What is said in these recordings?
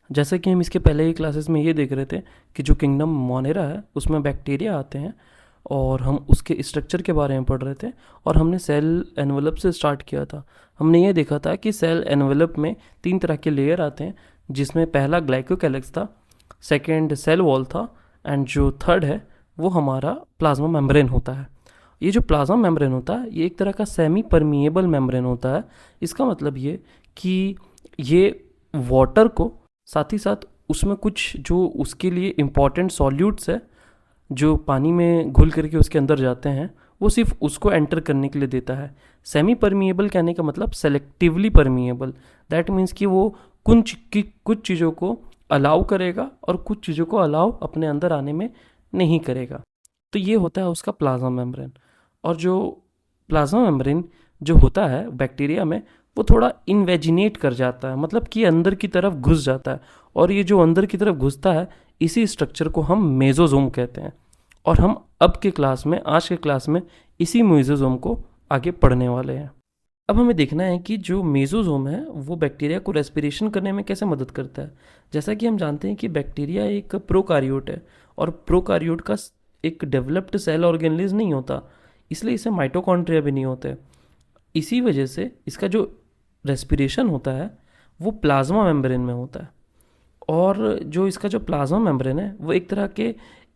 जैसे कि हम इसके पहले ही क्लासेस में ये देख रहे थे कि जो किंगडम मोनेरा है उसमें बैक्टीरिया आते हैं, और हम उसके स्ट्रक्चर के बारे में पढ़ रहे थे। और हमने सेल एनवेलप से स्टार्ट किया था। हमने ये देखा था कि सेल एनवेलप में 3 तरह के लेयर आते हैं, जिसमें पहला ग्लाइकोकैलिक्स था, सेकेंड सेल वॉल था, एंड जो थर्ड है वो हमारा प्लाज्मा मेम्ब्रेन होता है। ये जो प्लाज्मा मेम्ब्रेन होता है ये एक तरह का सेमी परमिएबल मेम्ब्रेन होता है। इसका मतलब ये कि ये वाटर को, साथ ही साथ उसमें कुछ जो उसके लिए इम्पॉर्टेंट सॉल्यूट्स है जो पानी में घुल करके उसके अंदर जाते हैं, वो सिर्फ उसको एंटर करने के लिए देता है। सेमी परमिएबल कहने का मतलब सेलेक्टिवली परमिएबल। दैट मीन्स कि वो कुछ चीज़ों को अलाउ करेगा और कुछ चीज़ों को अलाउ अपने अंदर आने में नहीं करेगा। तो ये होता है उसका प्लाज्मा मेम्ब्रेन। और जो प्लाज्मा मेम्ब्रेन जो होता है बैक्टीरिया में, वो थोड़ा इन्वेजिनेट कर जाता है, मतलब कि अंदर की तरफ घुस जाता है। और ये जो अंदर की तरफ घुसता है, इसी स्ट्रक्चर को हम मेसोजोम कहते हैं। और हम अब के क्लास में, आज के क्लास में, इसी मेसोजोम को आगे पढ़ने वाले हैं। अब हमें देखना है कि जो मेसोजोम है वो बैक्टीरिया को रेस्पिरेशन करने में कैसे मदद करता है। जैसा कि हम जानते हैं कि बैक्टीरिया एक प्रोकारियोट है, और प्रोकारियोट का एक डेवलप्ड सेल ऑर्गेनलिज नहीं होता, इसलिए इसे माइटोकॉन्ड्रिया भी नहीं होते। इसी वजह से इसका जो रेस्पिरेशन होता है वो प्लाज्मा मेम्ब्रेन में होता है। और जो इसका जो प्लाज्मा मेम्ब्रेन है वो एक तरह के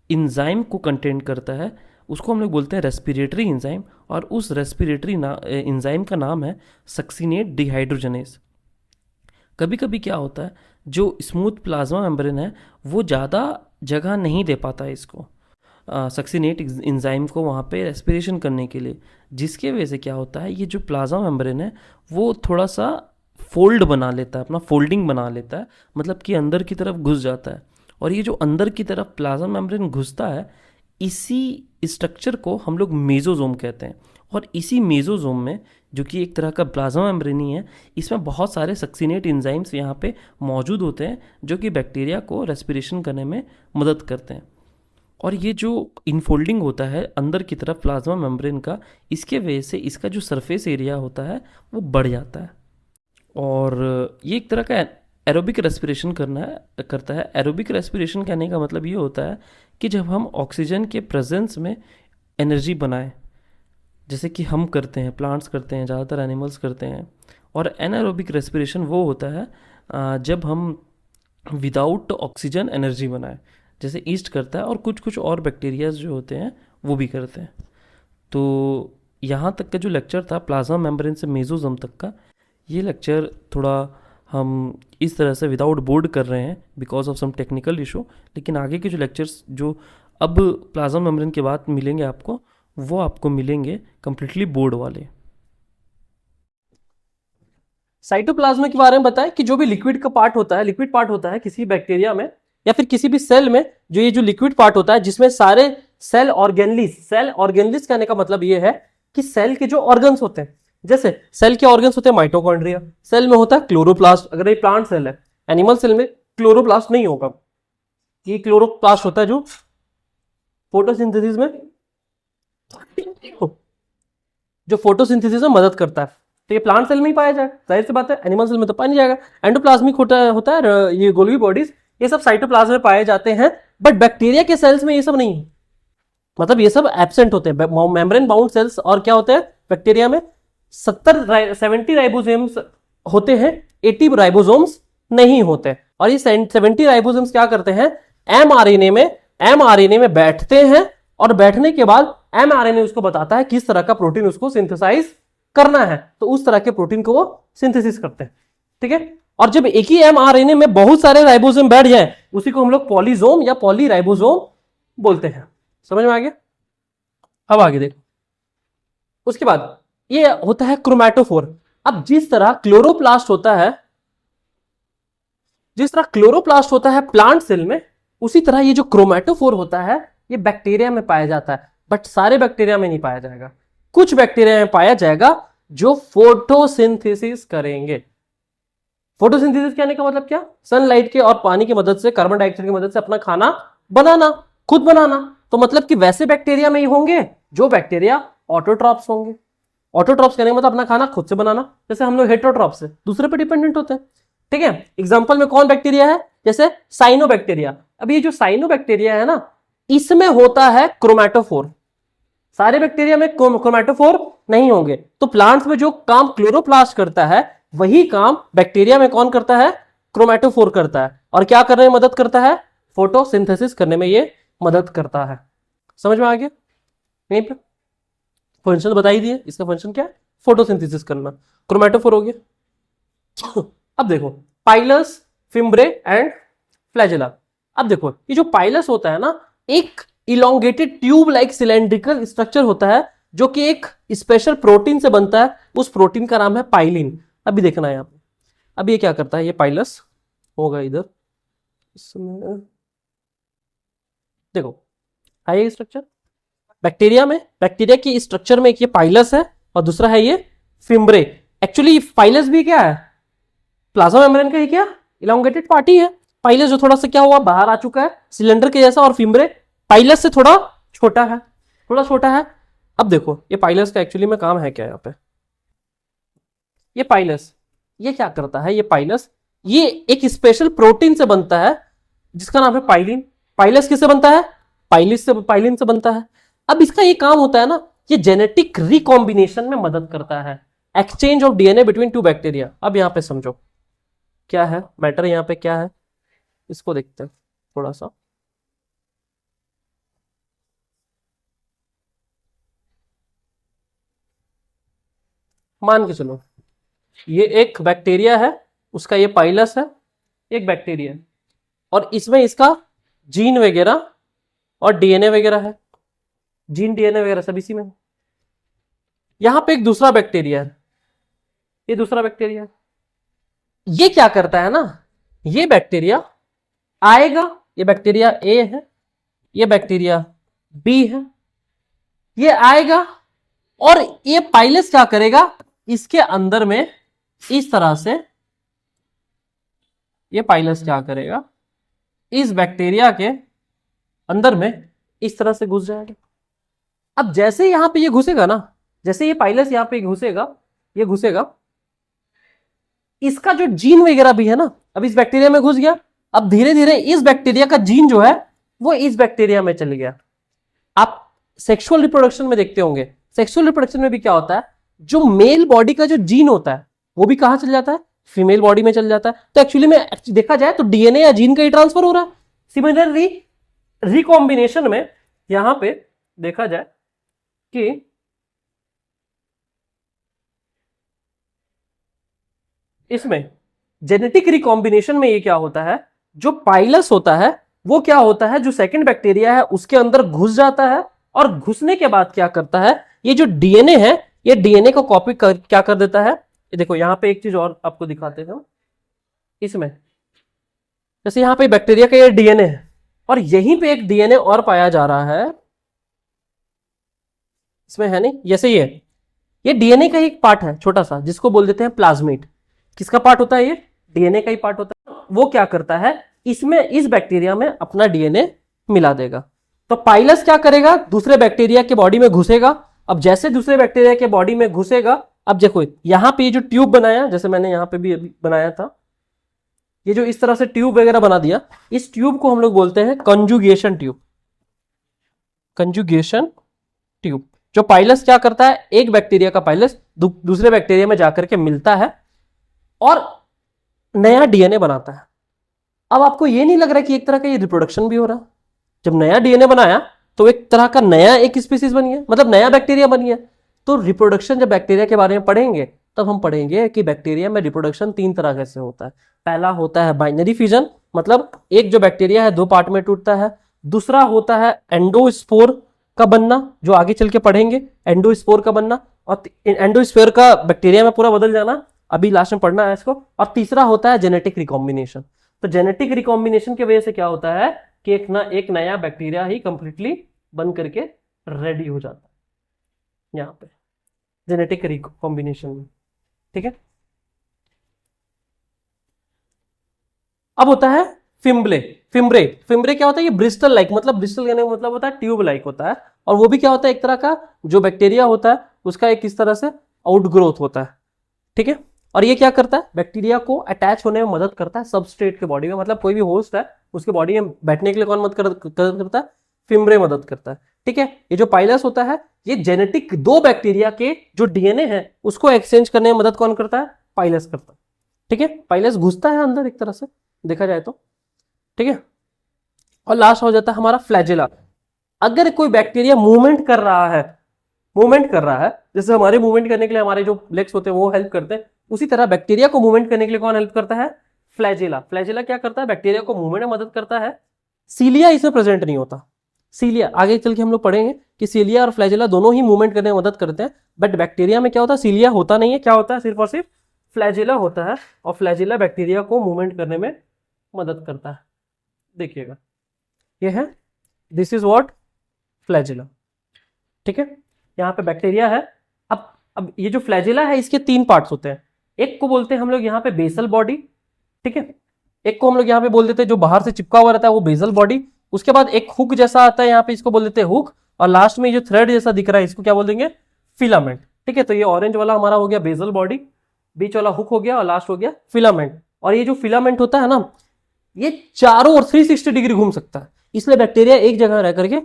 इंजाइम को कंटेन करता है, उसको हम लोग बोलते हैं रेस्पिरेटरी इंजाइम। और उस रेस्पिरेटरी इंजाइम का नाम है सक्सिनेट डिहाइड्रोजनेस। कभी कभी क्या होता है, जो स्मूथ प्लाज्मा मेम्ब्रेन है वो ज़्यादा जगह नहीं दे पाता है इसको, सक्सिनेट इंजाइम को वहाँ पे रेस्पिरेशन करने के लिए, जिसके वजह से क्या होता है, ये जो प्लाज्मा मेम्ब्रेन है वो थोड़ा सा फोल्ड बना लेता है, अपना फोल्डिंग बना लेता है, मतलब कि अंदर की तरफ घुस जाता है। और ये जो अंदर की तरफ प्लाज्मा मेम्ब्रेन घुसता है, इसी स्ट्रक्चर को हम लोग मेसोजोम कहते हैं। और इसी मेसोजोम में, जो कि एक तरह का प्लाज्मा मेम्ब्रेन ही है, इसमें बहुत सारे सक्सिनेट एंजाइम्स यहाँ पे मौजूद होते हैं जो कि बैक्टीरिया को रेस्पिरेशन करने में मदद करते हैं। और ये जो इनफोल्डिंग होता है अंदर की तरफ प्लाज्मा मेम्ब्रेन का, इसके वजह से इसका जो सरफेस एरिया होता है वो बढ़ जाता है। और ये एक तरह का एरोबिक रेस्पिरेशन करता है। एरोबिक रेस्पिरेशन कहने का मतलब ये होता है कि जब हम ऑक्सीजन के प्रेजेंस में एनर्जी बनाएं, जैसे कि हम करते हैं, प्लांट्स करते हैं, ज़्यादातर एनिमल्स करते हैं। और एनारोबिक रेस्पिरेशन वो होता है जब हम विदाउट ऑक्सीजन एनर्जी बनाएं, जैसे ईस्ट करता है, और कुछ कुछ और बैक्टीरियाज जो होते हैं वो भी करते हैं। तो यहाँ तक का जो लेक्चर था प्लाज्मा मेम्ब्रेन से मेसोजोम तक का, ये लेक्चर थोड़ा हम इस तरह से विदाउट बोर्ड कर रहे हैं because of some technical issue. लेकिन आगे के जो लेक्चर्स जो अब प्लाज्मा मेम्ब्रेन के बाद मिलेंगे आपको, वो आपको मिलेंगे कंप्लीटली बोर्ड वाले। साइटोप्लाज्म के बारे में बताएं कि जो भी लिक्विड का पार्ट होता है, लिक्विड पार्ट होता है किसी बैक्टीरिया में या फिर किसी भी सेल में, जो ये जो लिक्विड पार्ट होता है जिसमें सारे सेल ऑर्गेनलिस कहने का मतलब ये है कि सेल के जो ऑर्गन्स होते हैं, जैसे सेल के ऑर्गन्स होते हैं माइटोकॉन्ड्रिया, सेल में होता है क्लोरोप्लास्ट। अगर ये प्लांट सेल है, एनिमल सेल में क्लोरोप्लास्ट नहीं होगा। ये क्लोरोप्लास्ट होता है जो फोटोसिंथेसिस में मदद करता है। तो ये प्लांट सेल में ही पाया जाएगा, जाहिर सी बात है, एनिमल सेल में तो पाया नहीं जाएगा। एंडोप्लाज्मिक होता है ये गोल्गी बॉडीज, ये सब साइटोप्लाज्म में पाए जाते हैं। बट बैक्टीरिया के सेल्स में ये सब नहीं है, मतलब ये सब एब्सेंट होते हैं। मेम्ब्रेन बाउंड सेल्स और क्या होते हैं बैक्टीरिया में, 70 राइबोसोम्स होते हैं, 80 राइबोसोम्स नहीं होते। और ये 70 राइबोसोम्स क्या करते हैं, एमआरएनए में बैठते हैं, और बैठने के बाद एमआरएनए उसको बताता है किस तरह का प्रोटीन उसको सिंथेसाइज करना है, तो उस तरह के प्रोटीन को वो सिंथेसिस करते हैं। ठीक है। और जब एक ही एमआरएनए में बहुत सारे राइबोसोम बैठ जाए, उसी को हम लोग पॉलीजोम या पॉलीराइबोसोम बोलते हैं। समझ में आ गया? अब आगे देखो, उसके बाद ये होता है क्रोमैटोफोर। अब जिस तरह क्लोरोप्लास्ट होता है प्लांट सेल में, उसी तरह ये जो क्रोमैटोफोर होता है ये बैक्टीरिया में पाया जाता है। बट सारे बैक्टीरिया में नहीं पाया जाएगा, कुछ बैक्टीरिया में पाया जाएगा जो फोटोसिंथेसिस करेंगे। फोटोसिंथेसिस कहने का मतलब क्या, सनलाइट के और पानी की मदद से, कार्बन डाइऑक्साइड की मदद से अपना खाना बनाना, खुद बनाना। तो मतलब कि वैसे बैक्टीरिया में ही होंगे जो बैक्टीरिया ऑटोट्रॉप्स होंगे। ऑटोट्रॉप्स कहने का मतलब अपना खाना खुद से बनाना, जैसे हम लोग हेटेरोट्रॉप्स से दूसरे पे डिपेंडेंट होते हैं। ठीक है। एग्जांपल में कौन बैक्टीरिया है, जैसे साइनोबैक्टीरिया। अब ये जो साइनोबैक्टीरिया है ना, इसमें होता है क्रोमैटोफोर। सारे बैक्टीरिया में क्रोमैटोफोर नहीं होंगे। तो प्लांट्स में जो काम क्लोरोप्लास्ट करता है वही काम बैक्टीरिया में कौन करता है? क्रोमैटोफोर करता है। और क्या करने में मदद करता है? फोटोसिंथेसिस करने में ये मदद करता है। समझ में आ गया? यहीं पे फंक्शन बता ही दिए। इसका फंक्शन क्या है? फोटोसिंथेसिस करना। क्रोमैटोफोर हो गया। अब देखो पाइलस, फिम्ब्रे एंड फ्लैजेला। अब देखो ये जो पाइलस होता है ना, एक elongated tube like cylindrical structure होता है जो कि एक स्पेशल प्रोटीन से बनता है। उस प्रोटीन का नाम है पाइलिन। अभी देखना है यहाँ पे, अब ये क्या करता है? ये पाइलस होगा इधर, इसमें देखो है ये स्ट्रक्चर बैक्टीरिया में। बैक्टीरिया की स्ट्रक्चर में एक ये पाइलस है और दूसरा है ये फिम्ब्रे। एक्चुअली पाइलस भी क्या है? प्लाज्मा मेम्ब्रेन का ही क्या इलोंगेटेड पार्ट ही है। पाइलस जो थोड़ा सा क्या हुआ, बाहर आ चुका है सिलेंडर के जैसा, और फिम्ब्रे पाइलस से थोड़ा छोटा है, थोड़ा छोटा है। अब देखो ये पाइलस का एक्चुअली में काम है क्या यहाँ पे? ये पाइलस ये क्या करता है? ये पाइलस ये एक स्पेशल प्रोटीन से बनता है जिसका नाम है पाइलिन। पाइलस किससे बनता है? पाइलिन से बनता है। अब इसका ये काम होता है ना, ये जेनेटिक रिकॉम्बिनेशन में मदद करता है, exchange of DNA between two bacteria. अब यहां पे समझो क्या है मैटर, यहां पे क्या है इसको देखते हैं थोड़ा सा। मान के चलो ये एक बैक्टीरिया है, उसका ये पाइलस है, एक बैक्टीरिया है, और इसमें इसका जीन वगैरह और डीएनए वगैरह है। जीन डीएनए वगैरह सब इसी में है। यहां पे एक दूसरा बैक्टीरिया है, ये दूसरा बैक्टीरिया है। ये क्या करता है ना, ये बैक्टीरिया आएगा, ये बैक्टीरिया ए है, ये बैक्टीरिया बी है, ये आएगा और ये पाइलस क्या करेगा? इसके अंदर में इस तरह से ये पाइलस क्या करेगा? इस बैक्टीरिया के अंदर में इस तरह से घुस जाएगा। अब जैसे यहां पे ये घुसेगा ना, जैसे ये पाइलस यहां पे घुसेगा, ये घुसेगा, इसका जो जीन वगैरह भी है ना, अब इस बैक्टीरिया में घुस गया। अब धीरे धीरे इस बैक्टीरिया का जीन जो है वो इस बैक्टीरिया में चल गया। आप सेक्सुअल रिप्रोडक्शन में देखते होंगे, सेक्सुअल रिप्रोडक्शन में भी क्या होता है, जो मेल बॉडी का जो जीन होता है वो भी कहां चल जाता है? फीमेल बॉडी में चल जाता है। तो एक्चुअली में देखा जाए तो डीएनए या जीन का ही ट्रांसफर हो रहा है। सिमिलरली रिकॉम्बिनेशन में यहां पे देखा जाए कि इसमें जेनेटिक रिकॉम्बिनेशन में ये क्या होता है, जो पाइलस होता है वो क्या होता है, जो सेकंड बैक्टीरिया है उसके अंदर घुस जाता है, और घुसने के बाद क्या करता है, ये जो डीएनए है ये डीएनए को कॉपी क्या कर देता है। ये देखो यहां पे एक चीज और आपको दिखाते हैं इसमें, जैसे यहां पे बैक्टीरिया का ये डीएनए है और यहीं पे एक डीएनए और पाया जा रहा है, इसमें है नहीं, जैसे ये डीएनए का एक पार्ट है छोटा सा जिसको बोल देते हैं प्लाज्मिड। किसका पार्ट होता है? ये डीएनए का ही पार्ट होता है। वो क्या करता है, इसमें इस बैक्टीरिया में अपना डीएनए मिला देगा। तो पाइलस क्या करेगा, दूसरे बैक्टीरिया के बॉडी में घुसेगा। अब जैसे दूसरे बैक्टीरिया के बॉडी में घुसेगा, अब देखो यहां पे ये जो ट्यूब बनाया, जैसे मैंने यहां पे भी अभी बनाया था, ये जो इस तरह से ट्यूब वगैरह बना दिया, इस ट्यूब को हम लोग बोलते हैं कंजुगेशन ट्यूब। Conjugation tube. जो पाइलस क्या करता है, एक बैक्टीरिया का पाइलस दूसरे बैक्टीरिया में जाकर के मिलता है और नया डीएनए बनाता है। अब आपको ये नहीं लग रहा कि एक तरह का ये रिप्रोडक्शन भी हो रहा है? जब नया डीएनए बनाया तो एक तरह का नया एक स्पीसीज बन गया, मतलब नया बैक्टीरिया बन गया। तो रिप्रोडक्शन जब बैक्टीरिया के बारे में पढ़ेंगे तब हम पढ़ेंगे कि बैक्टीरिया में रिप्रोडक्शन 3 तरह से होता है। पहला होता है बाइनरी फिजन, मतलब एक जो बैक्टीरिया है 2 पार्ट में टूटता है। दूसरा होता है एंडोस्पोर का बनना, जो आगे चल के पढ़ेंगे, एंडोस्पोर का बनना, और एंडोस्पोर का बैक्टीरिया में पूरा बदल जाना, अभी लास्ट में पढ़ना है इसको। और तीसरा होता है जेनेटिक रिकॉम्बिनेशन। तो जेनेटिक रिकॉम्बिनेशन की वजह से क्या होता है कि एक नया बैक्टीरिया ही कंप्लीटली बन करके रेडी हो जाता है यहां पे जेनेटिक रिकॉम्बिनेशन में। ठीक है, अब होता है फिम्ब्रे। फिम्ब्रे क्या होता है, ये ब्रिस्टल लाइक, मतलब ब्रिस्टल कहने का मतलब होता है ट्यूब लाइक होता है। और वो भी क्या होता है, एक तरह का जो बैक्टीरिया होता है उसका एक इस तरह से आउटग्रोथ होता है। ठीक है, और ये क्या करता है, बैक्टीरिया को अटैच होने में मदद करता है सबस्ट्रेट के बॉडी में, मतलब कोई भी होस्ट है उसके बॉडी में बैठने के लिए कौन मदद करता है, फिम्ब्रे मदद करता है। ठीक है, ये जो पाइलस होता है ये जेनेटिक दो बैक्टीरिया के जो डीएनए है उसको एक्सचेंज करने में मदद कौन करता है, पाइलस करता है। ठीक है, पाइलस घुसता है अंदर एक तरह से देखा जाए तो। ठीक है, और लास्ट हो जाता है हमारा फ्लैजेला। अगर कोई बैक्टीरिया मूवमेंट कर रहा है, जैसे हमारे मूवमेंट करने के लिए हमारे जो लेग्स होते हैं वो हेल्प करते हैं, उसी तरह बैक्टीरिया को मूवमेंट करने के लिए कौन हेल्प करता है, फ्लैजेला। फ्लैजेला क्या करता है, बैक्टीरिया को मूवमेंट में मदद करता है। सीलिया इसमें प्रेजेंट नहीं होता। सीलिया आगे चल के हम लोग पढ़ेंगे कि सीलिया और फ्लैजेला दोनों ही मूवमेंट करने में मदद करते हैं, बट बैक्टीरिया में क्या होता है, सीलिया होता नहीं है, क्या होता है, सिर्फ और सिर्फ फ्लैजेला होता है, और फ्लैजेला बैक्टीरिया को मूवमेंट करने में मदद करता है। देखिएगा ये है, दिस इज व्हाट, फ्लैजेला। ठीक है, यहाँ पे बैक्टीरिया है। अब ये जो फ्लैजेला है इसके तीन पार्ट्स होते हैं। एक को बोलते हैं हम लोग यहाँ पे बेसल बॉडी। ठीक है, एक को हम लोग यहाँ पे बोल देते हैं जो बाहर से चिपका हुआ रहता है वो बेसल बॉडी। उसके बाद एक हुक जैसा आता है यहाँ पे, इसको बोल देते हैं हुक। और लास्ट में जो थ्रेड जैसा दिख रहा है इसको क्या बोल देंगे, फिलामेंट। ठीक है, तो ये ऑरेंज वाला हमारा हो गया बेसल बॉडी, बीच वाला हुक हो गया, और लास्ट हो गया फिलामेंट। और ये जो फिलामेंट होता है ना, ये चारों ओर 360 डिग्री घूम सकता है, इसलिए बैक्टीरिया एक जगह रह करके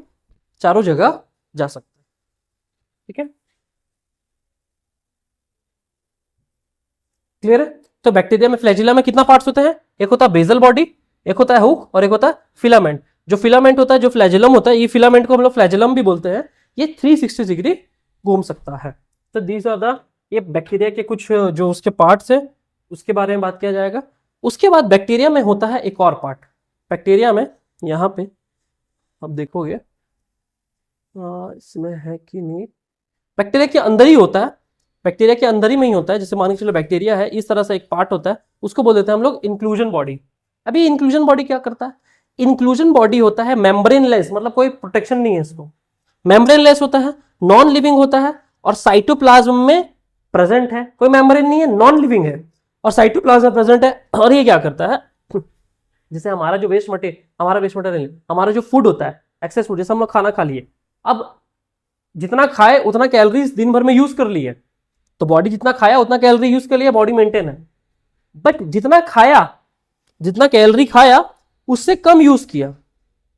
चारों जगह जा सकता है। ठीक है, क्लियर है। तो बैक्टीरिया में, फ्लैजिला में कितना पार्ट्स होते हैं, एक होता है बेसल बॉडी, एक होता है हुक, और एक होता है फिलामेंट। जो फिलामेंट होता है, जो फ्लैजिलम होता है, ये फिलामेंट को हम लोग फ्लैजिलम भी बोलते हैं, ये 360 डिग्री घूम सकता है। तो दीज आर द, ये बैक्टीरिया के कुछ जो उसके पार्ट्स है उसके बारे में बात किया जाएगा। उसके बाद बैक्टीरिया में होता है एक और पार्ट। बैक्टीरिया में यहाँ पे अब देखोगे इसमें है कि नहीं, बैक्टीरिया के अंदर ही होता है, बैक्टीरिया के अंदर ही में ही होता है। जैसे मान के चलो बैक्टीरिया है, इस तरह से एक पार्ट होता है, उसको बोल देते हैं हम लोग इंक्लूजन बॉडी। अभी इंक्लूजन बॉडी क्या करता है, इंक्लूजन बॉडी होता है मेम्ब्रेनलेस, मतलब कोई प्रोटेक्शन नहीं है इसको, मेम्ब्रेनलेस होता है, नॉन लिविंग होता है, और साइटोप्लाज्म में प्रेजेंट है, कोई मेम्ब्रेन नहीं है, नॉन लिविंग है, और साइटोप्लाज्म में प्रेजेंट है। और ये क्या करता है, जैसे हमारा जो वेस्ट मटेरियल, हमारा जो फूड होता है, एक्सेस फूड, जैसे हम लोग खाना खा लिए, अब जितना खाए उतना कैलोरीज दिन भर में यूज कर लिए, तो बॉडी जितना खाया उतना कैलोरी यूज कर लिया, बॉडी मेंटेन है। बट जितना कैलोरी खाया उससे कम यूज किया,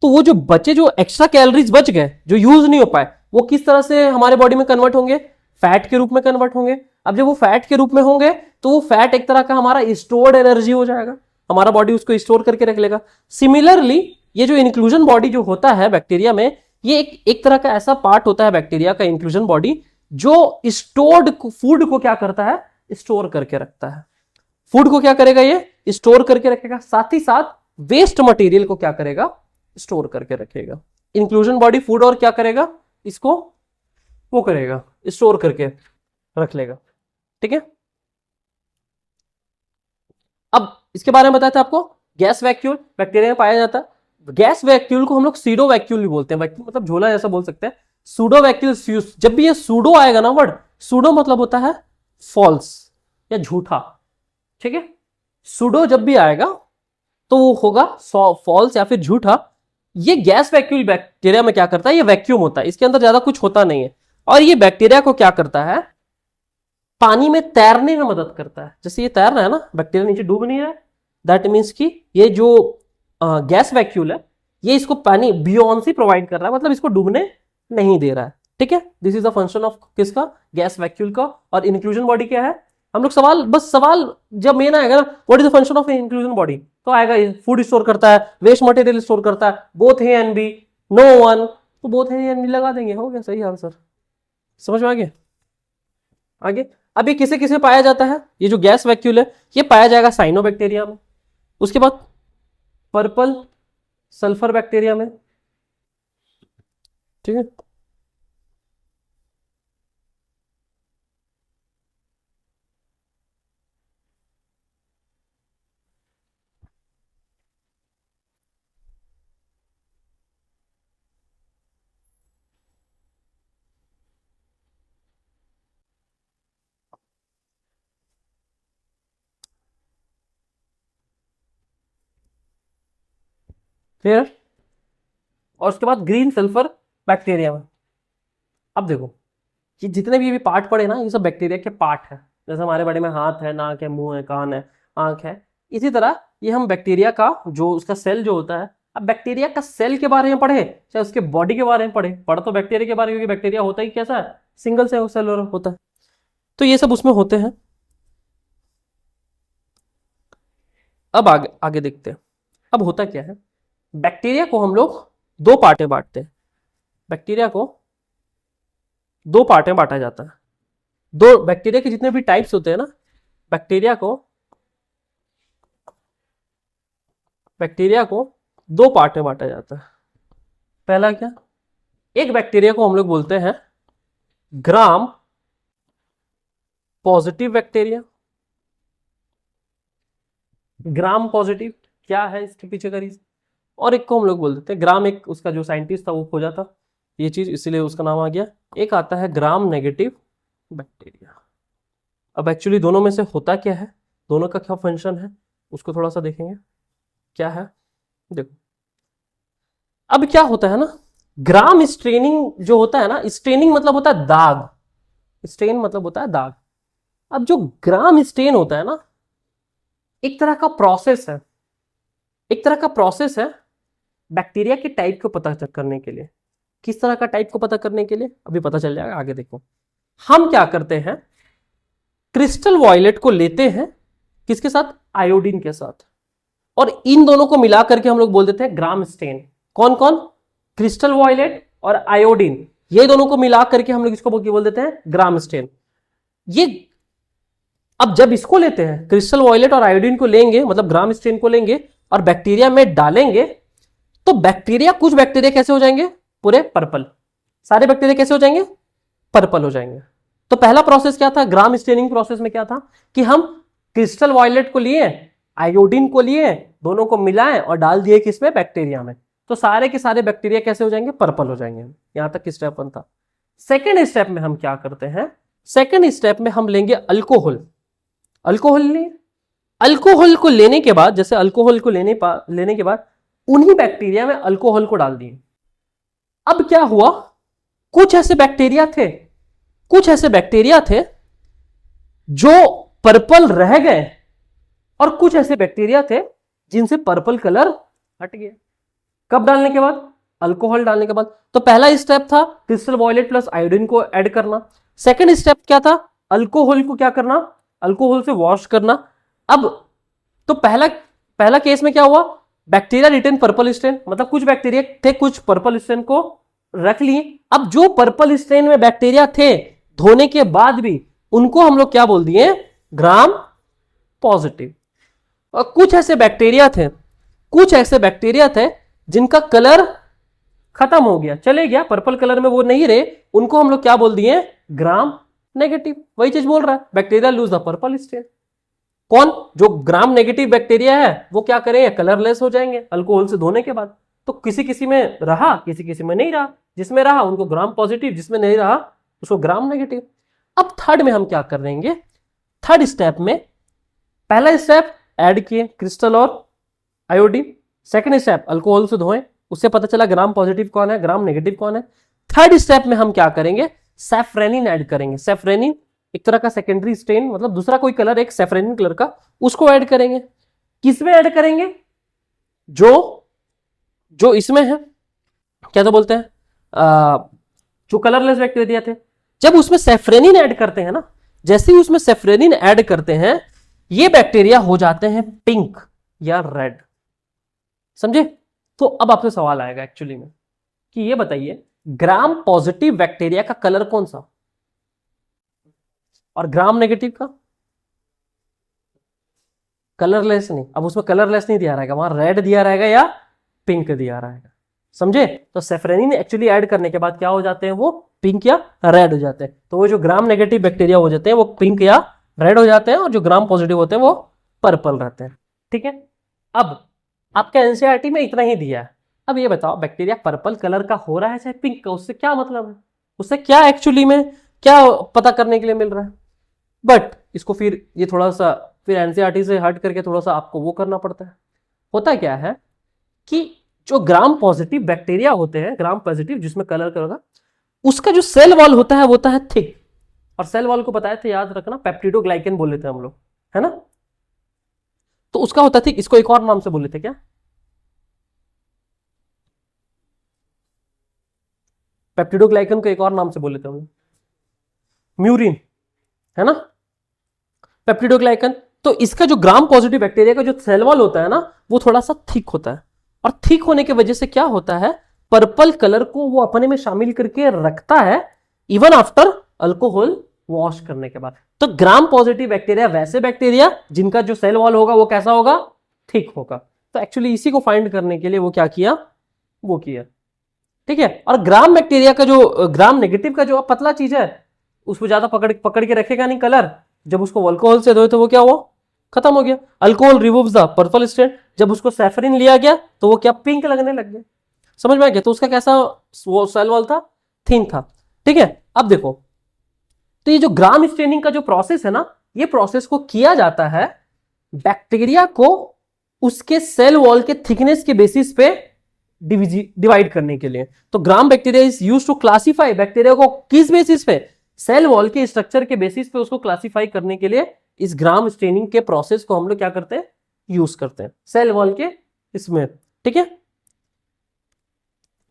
तो वो जो बचे, जो एक्स्ट्रा कैलोरीज बच गए, जो यूज नहीं हो पाए, वो किस तरह से हमारे बॉडी में कन्वर्ट होंगे, फैट के रूप में कन्वर्ट होंगे। अब जब वो फैट के रूप में होंगे तो वो फैट एक तरह का हमारा स्टोर्ड एनर्जी हो जाएगा, हमारा बॉडी उसको स्टोर करके रख लेगा। सिमिलरली ये जो इंक्लूजन बॉडी जो होता है बैक्टीरिया में, ये एक तरह का ऐसा पार्ट होता है बैक्टीरिया का, इंक्लूजन बॉडी, जो स्टोर्ड फूड को क्या करता है, स्टोर करके रखता है। फूड को क्या करेगा, ये स्टोर करके रखेगा, साथ ही साथ वेस्ट मटेरियल को क्या करेगा, स्टोर करके रखेगा। इंक्लूजन बॉडी फूड और क्या करेगा, इसको वो करेगा, स्टोर करके रख लेगा। ठीक है, अब इसके बारे में बताया था आपको, गैस वैक्यूल बैक्टीरिया में पाया जाता है। गैस वैक्यूल को हम लोग सीडो वैक्यूल भी बोलते हैं, वैक्यूल मतलब झोला जैसा बोल सकते हैं, सूडो वैक्यूल। जब भी ये सूडो आएगा ना वर्ड, सूडो मतलब होता है फॉल्स या झूठा। ठीक है, सूडो जब भी आएगा तो वो होगा फॉल्स या फिर झूठा। ये गैस वैक्यूल बैक्टीरिया में क्या करता है, ये वैक्यूम होता है, इसके अंदर ज्यादा कुछ होता नहीं है, और ये बैक्टीरिया को क्या करता है, पानी में तैरने में मदद करता है। जैसे ये तैर रहा है ना, बैक्टीरिया नीचे डूब नहीं रहा है, दैट मीन्स कि ये जो गैस वैक्यूल है ये इसको पानी बियॉन्सी प्रोवाइड कर रहा है, मतलब इसको डूबने नहीं दे रहा है। ठीक है, this is the function of किसका, गैस वैक्यूल का। और इंक्लूजन बॉडी क्या है, हम लोग सवाल जब मेन आएगा ना, what is the function of inclusion body, तो आएगा फूड स्टोर करता है, वेस्ट मटेरियल स्टोर करता है, both A and B, no one, तो बोथ ए एंड बी लगा देंगे, हो गया सही आंसर। समझ में आ गया, आगे। अब ये किसे किसे पाया जाता है, ये जो गैस वैक्यूल है ये पाया जाएगा साइनोबैक्टीरिया में, उसके बाद पर्पल सल्फर बैक्टीरिया में। ठीक है, क्लियर। और उसके बाद ग्रीन सल्फर बैक्टीरिया में। अब देखो, ये जितने भी पार्ट पड़े ना, ये सब बैक्टीरिया के पार्ट है, जैसे हमारे बॉडी में हाथ है, नाक है, मुंह है, कान है, आंख है, इसी तरह ये हम बैक्टीरिया का जो उसका सेल जो होता है, अब बैक्टीरिया का सेल के बारे में पढ़े चाहे उसके बॉडी के बारे में पढ़ तो बैक्टीरिया के बारे में, क्योंकि बैक्टीरिया होता ही कैसा है, सिंगल सेलुलर होता है। तो ये सब उसमें होते हैं। अब आगे देखते हैं। अब होता क्या है, बैक्टीरिया को हम लोग दो पार्ट में बांटते हैं। बैक्टीरिया को दो पार्ट में बांटा जाता है। दो बैक्टीरिया के जितने भी टाइप्स होते हैं ना, बैक्टीरिया को दो पार्ट में बांटा जाता है। पहला क्या, एक बैक्टीरिया को हम लोग बोलते हैं ग्राम पॉजिटिव बैक्टीरिया। ग्राम पॉजिटिव क्या है इसके पीछे का रीजन, और एक को हम लोग बोल देते हैं ग्राम, एक उसका जो साइंटिस्ट था वो खोजा था ये चीज, इसीलिए उसका नाम आ गया। एक आता है ग्राम नेगेटिव बैक्टीरिया। अब एक्चुअली दोनों में से होता क्या है, दोनों का क्या फंक्शन है, उसको थोड़ा सा देखेंगे क्या है। देखो अब क्या होता है ना, ग्राम स्ट्रेनिंग जो होता है ना, स्ट्रेनिंग मतलब होता है दाग, स्टेन मतलब होता है दाग। अब जो ग्राम स्टेन होता है ना, एक तरह का प्रोसेस है, एक तरह का प्रोसेस है बैक्टीरिया के टाइप को पता करने के लिए। किस तरह का टाइप को पता करने के लिए अभी पता चल जाएगा, आगे देखो। हम क्या करते हैं, क्रिस्टल वॉयलेट को लेते हैं, किसके साथ, आयोडीन के साथ, और इन दोनों को मिला करके हम लोग बोल देते हैं ग्राम स्टेन। कौन कौन, क्रिस्टल वॉयलेट और आयोडीन, ये दोनों को मिला करके हम लोग इसको बोल देते हैं ग्राम स्टेन। ये अब जब इसको लेते हैं, क्रिस्टल वॉयलेट और आयोडीन को लेंगे, मतलब ग्राम स्टेन को लेंगे और बैक्टीरिया में डालेंगे, तो बैक्टीरिया, कुछ बैक्टीरिया कैसे हो जाएंगे, पूरे पर्पल, सारे बैक्टीरिया कैसे हो जाएंगे, पर्पल हो जाएंगे। तो पहला प्रोसेस क्या था, ग्राम स्टेनिंग प्रोसेस में क्या था कि हम क्रिस्टल वॉयलेट को लिए, आयोडीन को लिए, दोनों को मिलाएं और डाल दिए किसमें, बैक्टीरिया में, तो सारे के सारे बैक्टीरिया कैसे हो जाएंगे, पर्पल हो जाएंगे। यहां तक स्टेप 1 था। सेकेंड स्टेप में हम क्या करते हैं, सेकेंड स्टेप में हम लेंगे अल्कोहल। अल्कोहल लिए, अल्कोहल को लेने के बाद, जैसे अल्कोहल को लेने के बाद उन्हीं बैक्टीरिया में अल्कोहल को डाल दिए। अब क्या हुआ, कुछ ऐसे बैक्टीरिया थे जो पर्पल रह गए, और कुछ ऐसे बैक्टीरिया थे जिनसे पर्पल कलर हट गया। कब डालने के बाद, अल्कोहल डालने के बाद। तो पहला स्टेप था क्रिस्टल वॉयलेट प्लस आयोडीन को ऐड करना। सेकेंड स्टेप क्या था, अल्कोहल को क्या करना, अल्कोहल से वॉश करना। अब तो पहला केस में क्या हुआ, बैक्टीरिया रिटेन पर्पल स्टेन, मतलब कुछ बैक्टीरिया थे, कुछ पर्पल स्टेन को रख लिए। अब जो पर्पल स्टेन में बैक्टीरिया थे, धोने के बाद भी उनको हम लोग क्या बोल दिए, ग्राम पॉजिटिव। और कुछ ऐसे बैक्टीरिया थे जिनका कलर खत्म हो गया, चले गया, पर्पल कलर में वो नहीं रहे, उनको हम लोग क्या बोल दिए, ग्राम नेगेटिव। वही चीज बोल रहा है, bacteria lose the purple stain. कौन, जो ग्राम नेगेटिव बैक्टीरिया है वो क्या करेंगे, कलरलेस हो जाएंगे अल्कोहल से धोने के बाद। तो किसी किसी में रहा, किसी किसी में नहीं रहा, जिसमें रहा उनको ग्राम पॉजिटिव, जिसमें नहीं रहा उसको ग्राम नेगेटिव। अब थर्ड में हम क्या करेंगे, थर्ड स्टेप में, पहला स्टेप ऐड किए क्रिस्टल और आयोडीन, सेकेंड स्टेप अल्कोहल से धोएं, उससे पता चला ग्राम पॉजिटिव कौन है, ग्राम नेगेटिव कौन है। थर्ड स्टेप में हम क्या करेंगे, सैफ्रेनिन ऐड करेंगे। सैफ्रेनिन एक तरह का सेकेंडरी स्टेन, मतलब दूसरा कोई कलर, एक सैफ्रेनिन कलर का, उसको ऐड करेंगे। किसमें ऐड करेंगे, जो इसमें है, क्या तो बोलते हैं, जो कलरलेस बैक्टीरिया थे, जब उसमें सैफ्रेनिन ऐड करते हैं ना, जैसे ही उसमें सैफ्रेनिन ऐड करते हैं, ये बैक्टीरिया हो जाते हैं पिंक या रेड। समझे। तो अब आपसे सवाल आएगा एक्चुअली में कि ये बताइए, ग्राम पॉजिटिव बैक्टीरिया का कलर कौन सा, और ग्राम नेगेटिव का कलरलेस नहीं। अब उसमें कलरलेस नहीं दिया रहेगा, वहां रेड दिया रहेगा या पिंक दिया रहेगा। समझे। तो सैफ्रेनिन एक्चुअली ऐड करने के बाद क्या हो जाते हैं, वो पिंक या रेड हो जाते हैं। तो वो जो ग्राम नेगेटिव बैक्टीरिया हो जाते हैं वो पिंक या रेड हो जाते हैं, और जो ग्राम पॉजिटिव होते हैं वो पर्पल रहते हैं। ठीक है। अब आपका एनसीईआरटी में इतना ही दिया है। अब ये बताओ, बैक्टीरिया पर्पल कलर का हो रहा है चाहे पिंक का, उससे क्या मतलब है, उससे क्या एक्चुअली में क्या पता करने के लिए मिल रहा है। बट इसको फिर ये थोड़ा सा फिर एनसीईआरटी से हट करके थोड़ा सा आपको वो करना पड़ता है। होता क्या है कि जो ग्राम पॉजिटिव बैक्टीरिया होते हैं, ग्राम पॉजिटिव जिसमें कलर होगा, उसका जो सेल वॉल होता है वो होता है थिक, और सेल वॉल को बताया था, याद रखना, पेप्टिडोग्लाइकन बोले थे हम लोग, है ना। तो उसका होता था, इसको एक और नाम से बोले थे क्या, पेप्टिडोग्लाइकन को एक और नाम से बोले थे हम लोग, म्यूरिन, है ना, पेप्टिडोग्लाइकन। तो इसका जो ग्राम पॉजिटिव बैक्टीरिया का जो सेल वॉल होता है ना, वो थोड़ा सा थिक होता है, और थिक होने की वजह से क्या होता है, पर्पल कलर को वो अपने में शामिल करके रखता है इवन आफ्टर अल्कोहल वॉश करने के बाद। तो ग्राम पॉजिटिव बैक्टीरिया वैसे बैक्टीरिया जिनका जो सेल वॉल होगा वो कैसा होगा, थिक होगा। तो एक्चुअली इसी को फाइंड करने के लिए वो क्या किया, वो किया, ठीक है। और ग्राम बैक्टीरिया का जो ग्राम नेगेटिव का जो पतला चीज है, उसको ज्यादा पकड़ पकड़ के रखेगा नहीं कलर, जब उसको अल्कोहल से धोए तो वो क्या हुआ, खत्म हो गया, alcohol removes the purple stain. जब उसको सैफरिन लिया गया तो वो क्या, पिंक लगने लग गया, समझ में आ गया। तो उसका कैसा वो सेल वॉल था, थिन था, ठीक है। अब देखो, तो ये जो ग्राम स्टेनिंग का जो प्रोसेस है ना, ये प्रोसेस को किया जाता है बैक्टीरिया को उसके सेल वॉल के थिकनेस के बेसिस पे डिवाइड करने के लिए। तो gram bacteria is used to classify, bacteria को किस बेसिस पे, सेल वॉल के स्ट्रक्चर के बेसिस पे उसको क्लासिफाई करने के लिए इस ग्राम स्टेनिंग के प्रोसेस को हम लोग क्या करते हैं, यूज करते हैं सेल वॉल के इसमें, ठीक है।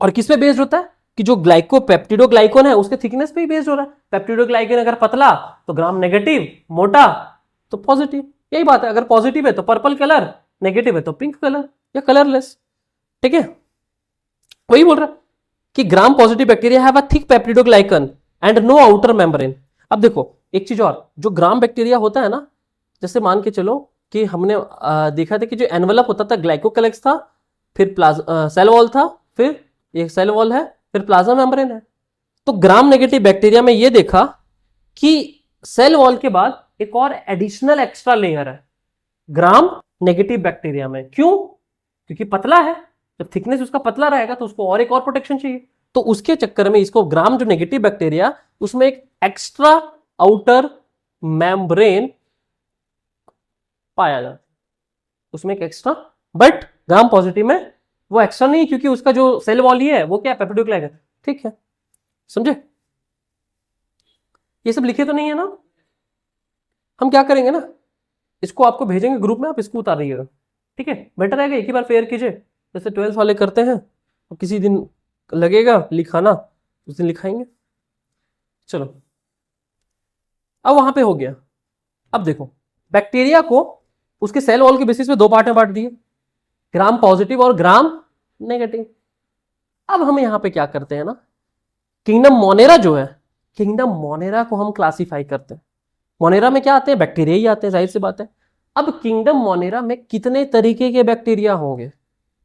और किस पे बेस्ड होता है, कि जो पेप्टिडोग्लाइकन है उसके थिकनेस पे ही बेस्ड हो रहा है। पेप्टिडोग्लाइकन अगर पतला तो ग्राम नेगेटिव, मोटा तो पॉजिटिव, यही बात है। अगर पॉजिटिव है तो पर्पल कलर, नेगेटिव है तो पिंक कलर या कलरलेस, ठीक है। वही बोल रहा कि Gram positive bacteria have a thick peptidoglycan and no outer membrane. अब देखो एक चीज और, जो ग्राम बैक्टीरिया होता है ना, जैसे मान के चलो कि हमने देखा था कि जो एनवलप होता था ग्लाइकोकैलेक्स था, फिर सेल वॉल था, फिर एक सेल वॉल है, फिर प्लाज्मा मेम्ब्रेन है। तो ग्राम नेगेटिव बैक्टीरिया में ये देखा कि सेल वॉल के बाद एक और एडिशनल एक्स्ट्रा लेयर है ग्राम नेगेटिव बैक्टीरिया में। क्यों, क्योंकि पतला है, जब थिकनेस उसका पतला रहेगा तो उसको और एक और प्रोटेक्शन चाहिए। तो उसके चक्कर में इसको ग्राम जो नेगेटिव बैक्टीरिया, उसमें एक एक्स्ट्रा आउटर मेम्ब्रेन पाया जाता है, उसमें एक एक्स्ट्रा। बट ग्राम पॉजिटिव में वो एक्स्ट्रा नहीं, क्योंकि उसका जो सेल वॉल ही है वो क्या, पेप्टिडोग्लाइकन, ठीक है, समझे। ये सब लिखे तो नहीं है ना, हम क्या करेंगे ना, इसको आपको भेजेंगे ग्रुप में, आप इसको उतारिएगा, ठीक है। बेटर रहेगा एक ही बार फेयर कीजिए, जैसे 12th वाले करते हैं, और किसी दिन लगेगा लिखाना उस दिन लिखाएंगे। चलो, अब वहां पे हो गया। अब देखो, बैक्टीरिया को उसके सेल वॉल के बेसिस पे दो पार्ट में बांट दिए, ग्राम पॉजिटिव और ग्राम नेगेटिव। अब हम यहां पे क्या करते हैं ना, किंगडम मोनेरा जो है, किंगडम मोनेरा को हम क्लासिफाई करते हैं। मोनेरा में क्या आते हैं, बैक्टीरिया ही आते हैं, जाहिर सी बात है। अब किंगडम मोनेरा में कितने तरीके के बैक्टीरिया होंगे,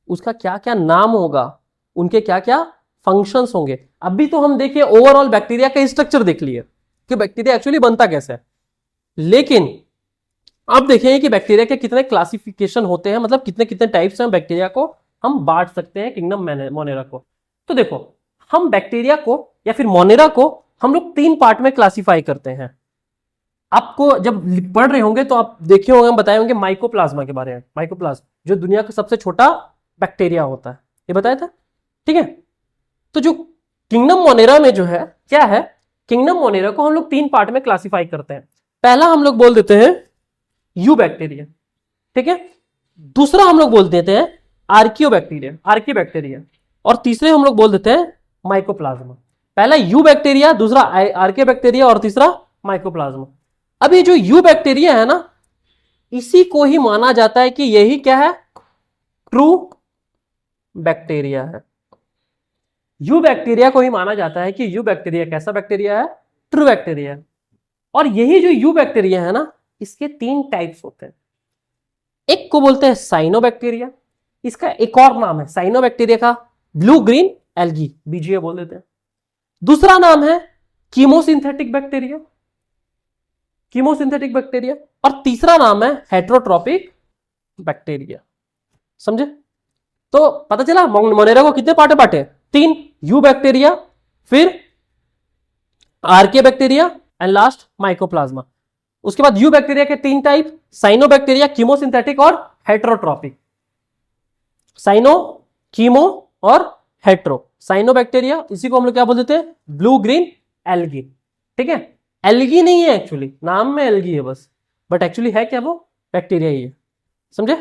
उसका क्या क्या नाम होगा, उनके क्या क्या फंक्शंस होंगे। अभी तो हम देखिए ओवरऑल बैक्टीरिया का स्ट्रक्चर देख लिए कि बैक्टीरिया एक्चुअली बनता कैसे है, लेकिन अब देखेंगे कि बैक्टीरिया के कितने क्लासिफिकेशन होते हैं, मतलब कितने कितने टाइप्स हैं बैक्टीरिया को हम बांट सकते हैं किंगडम मोनेरा को। तो देखो, हम बैक्टीरिया को या फिर मोनेरा को हम लोग 3 पार्ट में क्लासिफाई करते हैं। आपको जब पढ़ रहे होंगे तो आप देखे होंगे, हम बताए होंगे माइकोप्लाज्मा के बारे में। माइकोप्लाज्मा जो दुनिया का सबसे छोटा बैक्टीरिया होता है, ये बताया था, ठीक है। तो जो किंगडम मोनेरा में जो है क्या है, किंगडम मोनेरा को हम लोग 3 पार्ट में क्लासिफाई करते हैं। पहला हम लोग बोल देते हैं यू बैक्टीरिया, ठीक है। दूसरा हम लोग बोल देते हैं आर्कियोबैक्टीरिया, आर्कियोबैक्टीरिया, और तीसरे हम लोग बोल देते हैं माइकोप्लाज्मा। पहला यू बैक्टीरिया, दूसरा आर्कियोबैक्टीरिया, और तीसरा माइकोप्लाज्मा। अब ये जो यू बैक्टीरिया है ना, इसी को ही माना जाता है कि यही क्या है, ट्रू बैक्टीरिया है। यू बैक्टीरिया को ही माना जाता है कि यू बैक्टीरिया कैसा बैक्टीरिया है, ट्रू बैक्टीरिया है। और यही जो यू बैक्टीरिया है ना, इसके 3 टाइप्स होते हैं। एक को बोलते हैं साइनोबैक्टीरिया, इसका एक और नाम है साइनोबैक्टीरिया का ब्लू ग्रीन एल्गी, बीजीए बोल देते हैं। दूसरा नाम है कीमोसिंथेटिक बैक्टीरिया, कीमोसिंथेटिक बैक्टीरिया, और तीसरा नाम है हेट्रोट्रोपिक बैक्टीरिया, समझे। तो पता चला मोनेरा को कितने पार्ट बांटे, 3, यू बैक्टीरिया, फिर आर्के बैक्टीरिया एंड लास्ट माइकोप्लाज्मा। उसके बाद यू बैक्टीरिया के 3 टाइप, साइनोबैक्टीरिया, कीमोसिंथेटिक और हेट्रोट्रोपिक। साइनो, कीमो और हेट्रो। साइनोबैक्टीरिया इसी को हम लोग क्या बोल देते हैं, ब्लू ग्रीन एल्गी, ठीक है। एल्गी नहीं है एक्चुअली, नाम में एल्गी है बस, बट एक्चुअली है क्या, वो बैक्टीरिया ही है। समझे?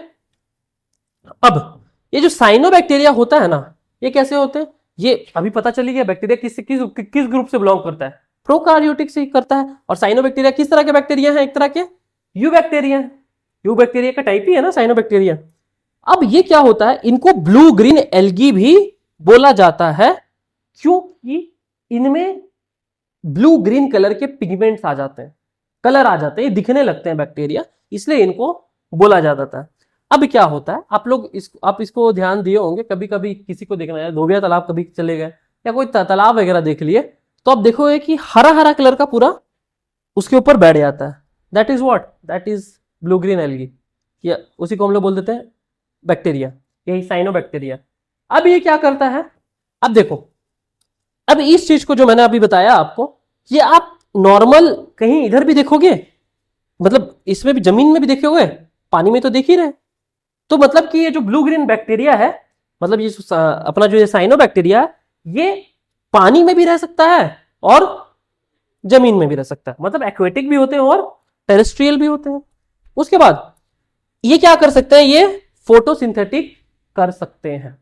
अब ये जो साइनोबैक्टीरिया होता है ना, ये कैसे होते हैं, ये अभी पता चली गया बैक्टीरिया किस ग्रुप से बिलोंग करता है, प्रोकार्योटिक से ही करता है। और साइनोबैक्टीरिया किस तरह के बैक्टीरिया हैं, एक तरह के यू बैक्टीरिया है, यू बैक्टीरिया का टाइप ही है ना साइनोबैक्टीरिया। अब ये क्या होता है, इनको ब्लू ग्रीन एल्गी भी बोला जाता है, क्योंकि इनमें ब्लू ग्रीन कलर के पिगमेंट्स आ जाते हैं, कलर आ जाते हैं, दिखने लगते हैं बैक्टीरिया, इसलिए इनको बोला जाता है। अब क्या होता है, आप इसको ध्यान दिए होंगे, कभी कभी किसी को देखना है, धोबिया तालाब कभी चले गए या कोई तालाब वगैरह देख लिए, तो आप देखोगे कि हरा हरा कलर का पूरा उसके ऊपर बैठ जाता है, that is what, that is blue green algae, या उसी को हम लोग बोल देते हैं बैक्टीरिया, यही साइनोबैक्टीरिया। अब ये क्या करता है, अब देखो, अब इस चीज को जो मैंने अभी बताया आपको, ये आप नॉर्मल कहीं इधर भी देखोगे, मतलब इसमें भी, जमीन में भी देखोगे, पानी में तो देख ही रहे, तो मतलब कि ये जो ब्लू ग्रीन बैक्टीरिया है, मतलब ये अपना जो ये साइनोबैक्टीरिया है, ये पानी में भी रह सकता है और जमीन में भी रह सकता है, मतलब एक्वेटिक भी होते हैं और टेरेस्ट्रियल भी होते हैं। उसके बाद ये क्या कर सकते हैं, ये फोटोसिंथेटिक कर सकते हैं,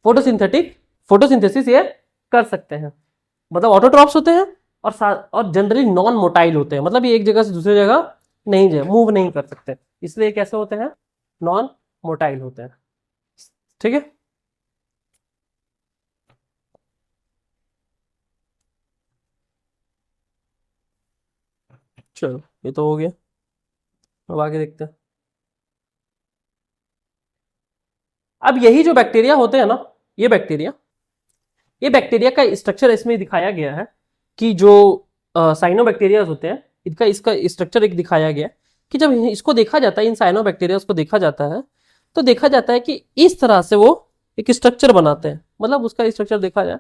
फोटोसिंथेसिस ये कर सकते हैं, मतलब ऑटोट्रॉप्स होते हैं और जनरली नॉन मोटाइल होते हैं, मतलब ये एक जगह से दूसरी जगह नहीं जाए, मूव नहीं कर सकते, इसलिए कैसे होते हैं, नॉन मोटाइल होते हैं। ठीक है, चलो ये तो हो गया, अब आगे देखते हैं। अब यही जो बैक्टीरिया होते हैं ना, ये बैक्टीरिया का स्ट्रक्चर इसमें दिखाया गया है कि जो साइनोबैक्टीरिया होते हैं, इसका स्ट्रक्चर एक दिखाया गया कि जब इसको देखा जाता है, इन साइनोबैक्टीरिया को देखा जाता है, तो देखा जाता है कि इस तरह से वो एक स्ट्रक्चर बनाते हैं, मतलब उसका स्ट्रक्चर देखा जाए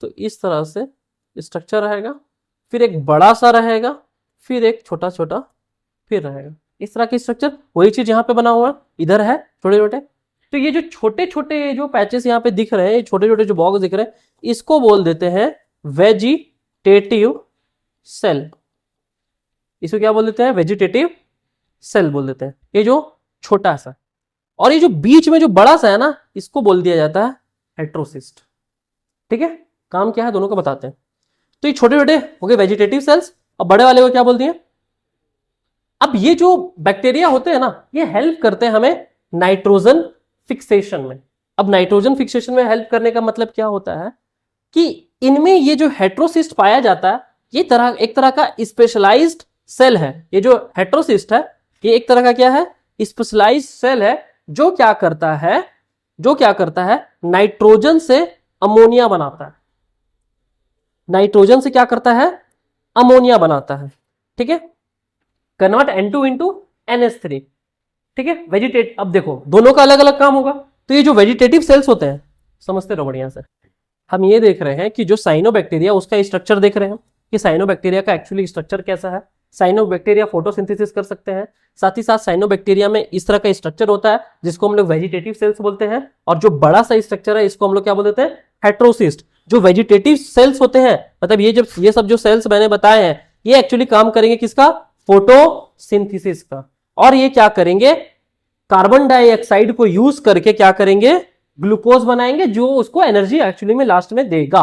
तो इस तरह से स्ट्रक्चर रहेगा, फिर एक बड़ा सा रहेगा, फिर एक छोटा छोटा फिर रहेगा, इस तरह की स्ट्रक्चर। वही चीज यहाँ पे बना हुआ है, इधर है छोटे छोटे, तो ये जो छोटे छोटे जो पैचेस यहाँ पे दिख रहे हैं, छोटे छोटे जो बॉक्स दिख रहे हैं, इसको बोल देते हैं वेजिटेटिव सेल। इसको क्या बोल देते हैं, वेजिटेटिव सेल बोल देते हैं, ये जो छोटा सा, और ये जो बीच में जो बड़ा सा है ना, इसको बोल दिया जाता है हेट्रोसिस्ट। ठीक है, काम क्या है दोनों को बताते हैं। तो ये छोटे छोटे हो गए वेजिटेटिव सेल्स, और बड़े वाले को क्या बोलते हैं। अब ये जो बैक्टीरिया होते हैं ना, ये हेल्प करते हैं हमें नाइट्रोजन फिक्सेशन में। अब नाइट्रोजन फिक्सेशन में हेल्प करने का मतलब क्या होता है कि इनमें ये जो हेट्रोसिस्ट पाया जाता है, ये एक तरह का स्पेशलाइज्ड सेल है। ये जो हेट्रोसिस्ट है, ये एक तरह का क्या है, स्पेशलाइज्ड सेल है, जो क्या करता है, नाइट्रोजन से अमोनिया बनाता है, नाइट्रोजन से क्या करता है, अमोनिया बनाता है। ठीक है, कन्वर्ट N2 इंटू NH3। ठीक है, अब देखो दोनों का अलग अलग काम होगा। तो ये जो वेजिटेटिव सेल्स होते हैं, समझते रहो बढ़िया से, हम ये देख रहे हैं कि जो साइनोबैक्टीरिया, उसका स्ट्रक्चर देख रहे हैं कि साइनोबैक्टीरिया का एक्चुअली स्ट्रक्चर कैसा है। साइनोबैक्टीरिया फोटोसिंथेसिस कर सकते हैं, साथ ही साथ साइनोबैक्टीरिया में इस तरह का स्ट्रक्चर होता है जिसको हम लोग वेजिटेटिव सेल्स बोलते हैं, और जो बड़ा सा स्ट्रक्चर है इसको हम लोग क्या बोल देते हैं, हेट्रोसिस्ट। जो वेजिटेटिव सेल्स होते हैं, मतलब ये सब जो सेल्स मैंने बताए हैं, ये एक्चुअली काम करेंगे किसका, फोटोसिंथेसिस का। और ये क्या करेंगे, कार्बन डाइऑक्साइड को यूज करके क्या करेंगे, ग्लूकोज बनाएंगे, जो उसको एनर्जी एक्चुअली में लास्ट में देगा।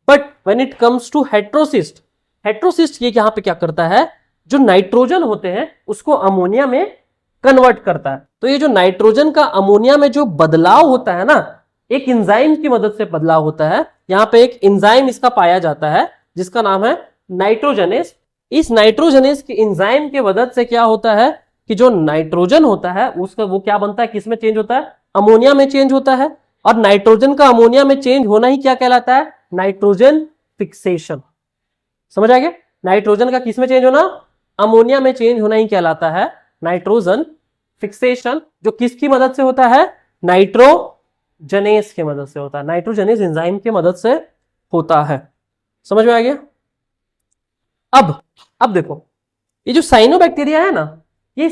But when it comes to heterocyst ये यहां पे क्या करता है, जो नाइट्रोजन होते हैं उसको अमोनिया में कन्वर्ट करता है। तो ये जो नाइट्रोजन का अमोनिया में जो बदलाव होता है ना, एक एंजाइम की मदद से बदलाव होता है। यहां पे एक एंजाइम इसका पाया जाता है जिसका नाम है नाइट्रोजनेस। इस नाइट्रोजनेस के एंजाइम के मदद से क्या होता है कि जो नाइट्रोजन होता है उसका वो क्या बनता है, किसमें चेंज होता है, अमोनिया में चेंज होता है। और नाइट्रोजन का अमोनिया में चेंज होना ही क्या कहलाता है, नाइट्रोजन फिक्सेशन। समझ आ गया, नाइट्रोजन का किसमें चेंज होना, अमोनिया में चेंज होना ही कहलाता है नाइट्रोजन फिक्सेशन, जो किसकी मदद से होता है, नाइट्रोजनेस की मदद से होता है, नाइट्रोजनेस एंजाइम की मदद से होता है। समझ में आ गया। अब देखो, ये जो साइनोबैक्टीरिया है ना, ये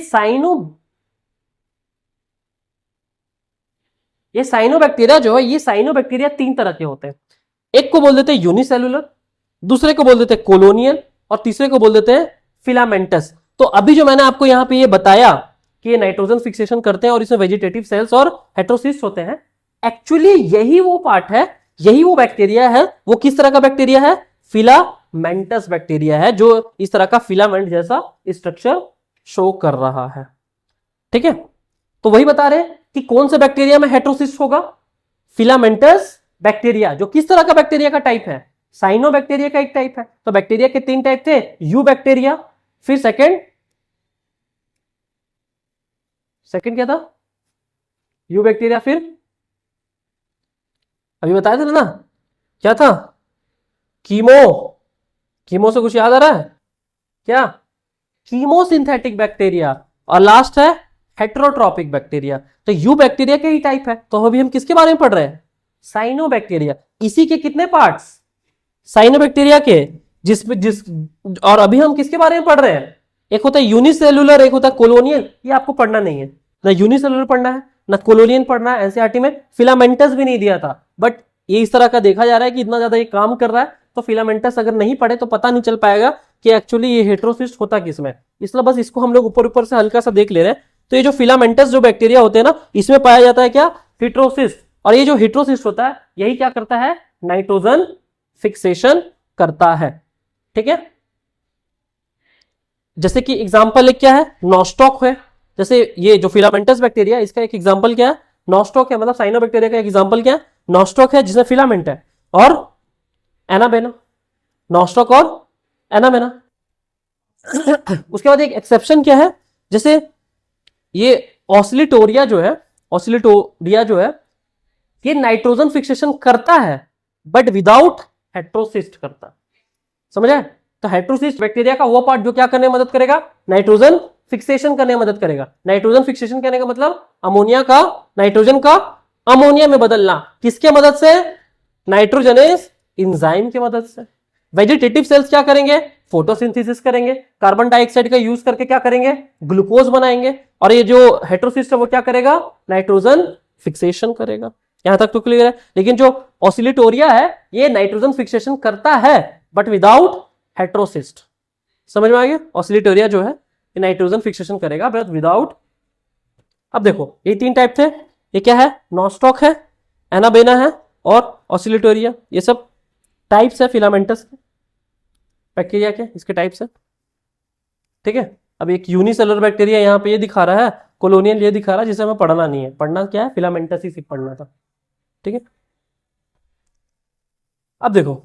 साइनोबैक्टीरिया जो है, ये साइनोबैक्टीरिया 3 तरह के होते हैं। एक को बोल देते हैं यूनिसेलुलर, दूसरे को बोल देते हैं कोलोनियल, और तीसरे को बोल देते हैं फिलामेंटस। तो अभी जो मैंने आपको यहां पे ये बताया कि ये नाइट्रोजन फिक्सेशन करते हैं और इसमें वेजिटेटिव सेल्स और हेटेरोसिस्ट होते हैं, एक्चुअली यही वो पार्ट है, यही वो बैक्टीरिया है। वो किस तरह का बैक्टीरिया है? फिलामेंटस बैक्टीरिया है, जो इस तरह का फिलामेंट जैसा स्ट्रक्चर शो कर रहा है। ठीक है, तो वही बता रहे हैं कि कौन से बैक्टीरिया में हेटेरोसिस्ट होगा? Filamentous bacteria. जो किस तरह का बैक्टीरिया का टाइप है? साइनोबैक्टीरिया का एक टाइप है। तो बैक्टीरिया के 3 टाइप थे, यू बैक्टीरिया, फिर सेकंड क्या था? यू बैक्टीरिया, फिर अभी बताया था ना, क्या था? कीमो से कुछ याद आ रहा है क्या? Chemosynthetic bacteria. और लास्ट है हेटेरोट्रॉपिक बैक्टीरिया। तो यू बैक्टीरिया के ही टाइप है। तो अभी हम किसके बारे में पढ़ रहे हैं? साइनोबैक्टीरिया। इसी के कितने पार्ट्स? साइनोबैक्टीरिया के, और अभी हम किसके बारे में पढ़ रहे हैं? एक होता है यूनिसेलुलर, एक होता है कोलोनियल। ये आपको पढ़ना नहीं है, ना यूनिसेलुलर पढ़ना है ना कोलोनियल पढ़ना है। एनसीईआरटी में फिलामेंटस भी नहीं दिया था, बट ये इस तरह का देखा जा रहा है कि इतना ज्यादा ये काम कर रहा है, तो फिलामेंटस अगर नहीं पढ़े तो पता नहीं चल पाएगा कि एक्चुअली ये हेटेरोसिस्ट होता किसमें। इसलिए बस इसको हम लोग ऊपर ऊपर से हल्का सा देख ले रहे हैं। तो ये जो फिलामेंटस जो बैक्टीरिया होते हैं ना, इसमें पाया जाता है क्या? हेटेरोसिस्ट। और ये जो हेटेरोसिस्ट होता है, यही क्या करता है? नाइट्रोजन फिक्सेशन करता है। ठीक है, जैसे कि एग्जांपल एक क्या है? नॉस्टॉक है। जैसे ये जो फिलामेंटस बैक्टीरिया, इसका एक एग्जांपल क्या है? नॉस्टॉक है। मतलब साइनोबैक्टीरिया का एक एग्जांपल क्या है? नॉस्टॉक है, जिसमें फिलामेंट है। और एनाबेना, नॉस्टॉक और एनाबेना। उसके बाद एक एक्सेप्शन क्या है? जैसे ये ऑसिलिटोरिया जो है, ये नाइट्रोजन फिक्सेशन करता है बट विदाउट हेटेरोसिस्ट करता है। समझ आए? तो हेटेरोसिस्ट बैक्टीरिया का वो पार्ट जो क्या करने में मदद करेगा? नाइट्रोजन फिक्सेशन करने में मदद करेगा। नाइट्रोजन फिक्सेशन करने का मतलब अमोनिया का, नाइट्रोजन का अमोनिया में बदलना। किसके मदद से? नाइट्रोजनेस एंजाइम की मदद से। वेजिटेटिव सेल्स क्या करेंगे? फोटोसिंथेसिस करेंगे, कार्बन डाइऑक्साइड का यूज करके क्या करेंगे? ग्लूकोज बनाएंगे। और ये जो हेटेरोसिस्ट है वो क्या करेगा? नाइट्रोजन फिक्सेशन करेगा। यहां तक तो क्लियर है। लेकिन जो ऑसिलिटोरिया है, ये नाइट्रोजन फिक्सेशन करता है बट विदाउट हेटेरोसिस्ट। समझ में आ गया? ऑसिलिटोरिया जो है ये नाइट्रोजन फिक्सेशन करेगा बट विदाउट। अब देखो, ये 3 टाइप थे। ये क्या है? नॉस्टॉक है, एनाबेना है और ऑसिलिटोरिया। ये सब टाइप्स है फिलामेंटस के बैक्टीरिया के, इसके टाइप्स है। ठीक है, अब एक यूनिसेलुलर बैक्टीरिया यहाँ पे ये दिखा रहा है, कोलोनियल ये दिखा रहा है, जिसे हमें पढ़ना नहीं है। पढ़ना क्या है? फिलामेंटस ही सिर्फ पढ़ना था। ठीक है, अब देखो,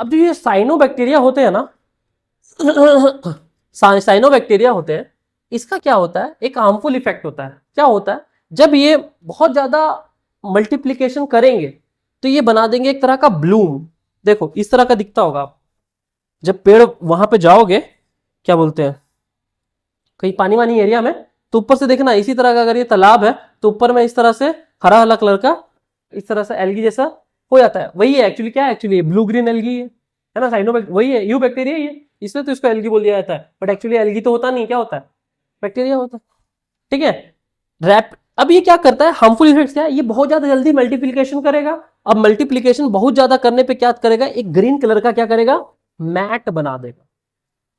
अब जो ये साइनोबैक्टीरिया होते हैं ना, साइनोबैक्टीरिया होते हैं, इसका क्या होता है? एक हार्मफुल इफेक्ट होता है। क्या होता है? जब ये बहुत ज्यादा मल्टीप्लीकेशन करेंगे तो ये बना देंगे एक तरह का ब्लूम। देखो इस तरह का दिखता होगा। आप जब पेड़ वहां पे जाओगे, क्या बोलते हैं, कहीं पानी वानी एरिया में, तो ऊपर से देखना इसी तरह का, अगर ये तालाब है तो ऊपर में इस तरह से हरा हरा कलर का इस तरह से एल्गी जैसा हो जाता है। वही है एक्चुअली। क्या है एक्चुअली? ब्लू ग्रीन एल्गी है ना, वही है, यू बैक्टीरिया ही है, इसलिए तो इसको एल्गी बोल दिया जाता है। बट एक्चुअली एल्गी तो होता नहीं, क्या होता है? बैक्टीरिया होता है। ठीक है, रैप। अब ये क्या करता है? हार्मफुल इफेक्ट्स क्या है? ये बहुत ज्यादा जल्दी मल्टीप्लीकेशन करेगा। अब मल्टीप्लीकेशन बहुत ज्यादा करने पे क्या करेगा? एक ग्रीन कलर का क्या करेगा? मैट बना देगा।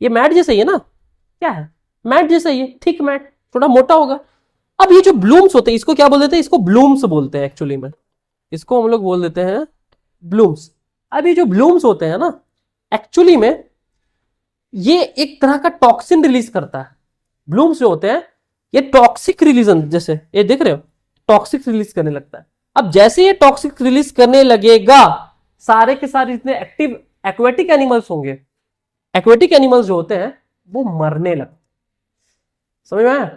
ये मैट जैसा ही है ना, क्या है? मैट जैसा ही है, थिक मैट, थोड़ा मोटा होगा। अब ये जो ब्लूम्स होते हैं, इसको क्या बोल देते हैं? इसको ब्लूम्स बोलते हैं एक्चुअली में। इसको हम लोग बोल देते हैं ब्लूम्स। अब ये जो ब्लूम्स होते हैं ना, एक्चुअली में ये एक तरह का टॉक्सिन रिलीज करता है। ब्लूम्स जो होते हैं ये टॉक्सिक रिलीजन, जैसे ये देख रहे हो, टॉक्सिक रिलीज करने लगता है। अब जैसे ये टॉक्सिक रिलीज करने लगेगा, सारे के सारे जितने एक्टिव एक्वेटिक एनिमल्स होंगे, एक्वेटिक एनिमल्स जो होते हैं वो मरने लगते। समझ में आया?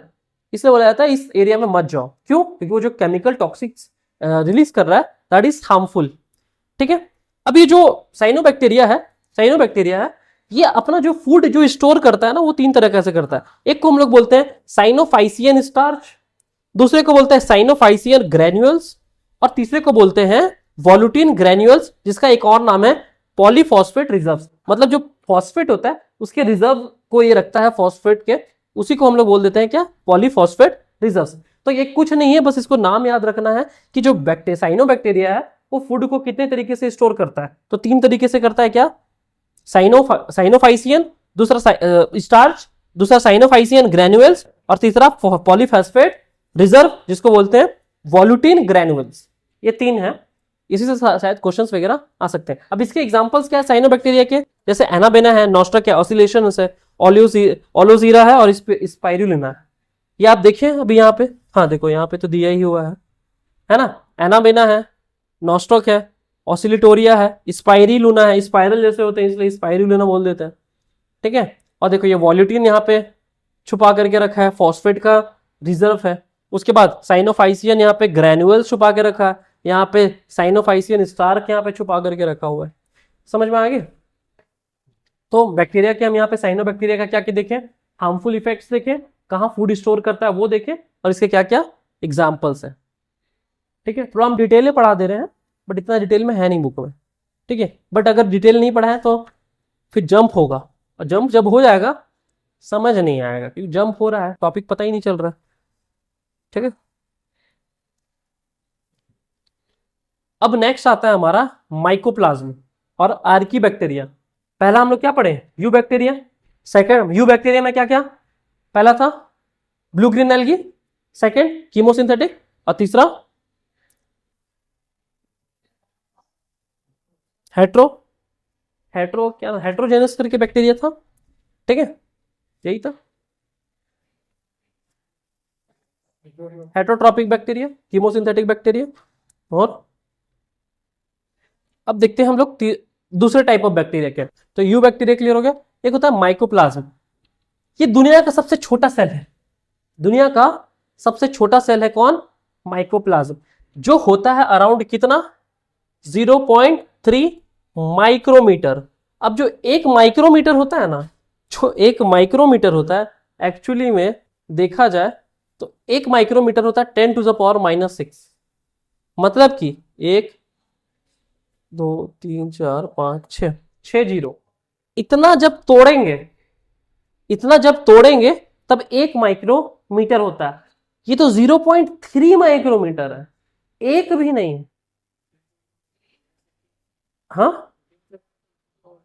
इसलिए बोला जाता है इस एरिया में मत जाओ। क्यों? क्योंकि वो जो केमिकल टॉक्सिक रिलीज कर रहा है दैट इज हार्मफुल। ठीक है, अब ये जो साइनोबैक्टीरिया है, ये अपना जो फूड जो स्टोर करता है ना, वो 3 तरह से करता है। एक को हम लोग बोलते हैं साइनोफाइसियन स्टार्च, दूसरे को बोलते हैं साइनोफाइसियन ग्रेन्यूल्स, और तीसरे को बोलते हैं वॉल्यूटिन ग्रेन्यूल्स, जिसका एक और नाम है पॉलीफॉस्फेट रिजर्व। मतलब जो फॉस्फेट होता है उसके रिजर्व को ये रखता है, फॉस्फेट के, उसी को हम लोग बोल देते हैं क्या? Polyphosphate reserve. तो ये कुछ नहीं है, बस इसको नाम याद रखना है कि जो साइनोबैक्टीरिया है वो फूड को कितने तरीके से स्टोर करता है। तो 3 तरीके से करता है। क्या? साइनोफाइसियन, दूसरा स्टार्च, दूसरा साइनोफाइसियन ग्रैन्युअल्स, और तीसरा पॉलीफॉस्फेट रिजर्व जिसको बोलते हैं वॉल्यूटिन ग्रैन्युअल्स। ये 3 है, इसी से शायद क्वेश्चंस वगैरह आ सकते हैं। अब इसके एग्जांपल्स क्या है साइनोबैक्टीरिया के, जैसे एनाबेना है, नोस्ट्रा क्या ऑसिलेशन है, ओलोजीरा है, और स्पाइरुलिना है। ये आप देखिए अभी यहाँ पे, हाँ देखो यहाँ पे तो दिया ही हुआ है ना। एनाबेना है, नोस्ट्रक है, ऑसिलेटोरिया है, स्पाइरुलिना है, स्पाइरल जैसे होते हैं इसलिए स्पाइरुलिना बोल देते हैं, ठीक है। और देखो ये वॉल्यूटिन यहाँ पे छुपा करके रखा है, फॉस्फेट का रिजर्व है। उसके बाद साइनोफाइसियन यहाँ पे ग्रैन्युअल छुपा के रखा है, यहाँ पे साइनोफाइसियन स्टार्क यहाँ पे छुपा करके रखा हुआ है। समझ में आ गए। तो बैक्टीरिया के हम यहाँ पे साइनोबैक्टीरिया का क्या क्या देखें, हार्मफुल इफेक्ट्स देखें, कहाँ फूड स्टोर करता है वो देखें, और इसके क्या क्या एग्जाम्पल्स है, ठीक है। थोड़ा हम डिटेल में पढ़ा दे रहे हैं, बट इतना डिटेल में है नहीं बुक में, ठीक है। बट अगर डिटेल नहीं पढ़ा है तो फिर जंप होगा, और जंप जब हो जाएगा समझ नहीं आएगा, क्योंकि जंप हो रहा है, टॉपिक पता ही नहीं चल रहा, ठीक है। अब नेक्स्ट आता है हमारा माइकोप्लाज्म और आर्की बैक्टीरिया। पहला हम लोग क्या पढ़े, you bacteria. Second you bacteria में क्या क्या, पहला था blue green algae, second chemosynthetic, और तीसरा हेट्रोजेनस करके बैक्टीरिया था, ठीक है, यही था हेट्रोट्रॉपिक बैक्टीरिया, कीमोसिंथेटिक बैक्टीरिया। और अब देखते हैं हम लोग दूसरे टाइप ऑफ बैक्टीरिया के। तो यू बैक्टीरिया क्लियर हो गया। एक होता है माइकोप्लाज्म, ये दुनिया का सबसे छोटा सेल है, दुनिया का सबसे छोटा सेल है कौन, माइकोप्लाज्म, जो होता है अराउंड कितना 0.3 माइक्रोमीटर। अब जो एक माइक्रोमीटर होता है ना, जो एक माइक्रोमीटर होता है, एक्चुअली में देखा जाए तो एक माइक्रोमीटर होता है 10⁻⁻⁶, मतलब कि 1 2 3 4 5 6 जीरो। इतना जब तोड़ेंगे तब 1 माइक्रोमीटर होता है। ये तो 0.3 माइक्रोमीटर है, एक भी नहीं। हाँ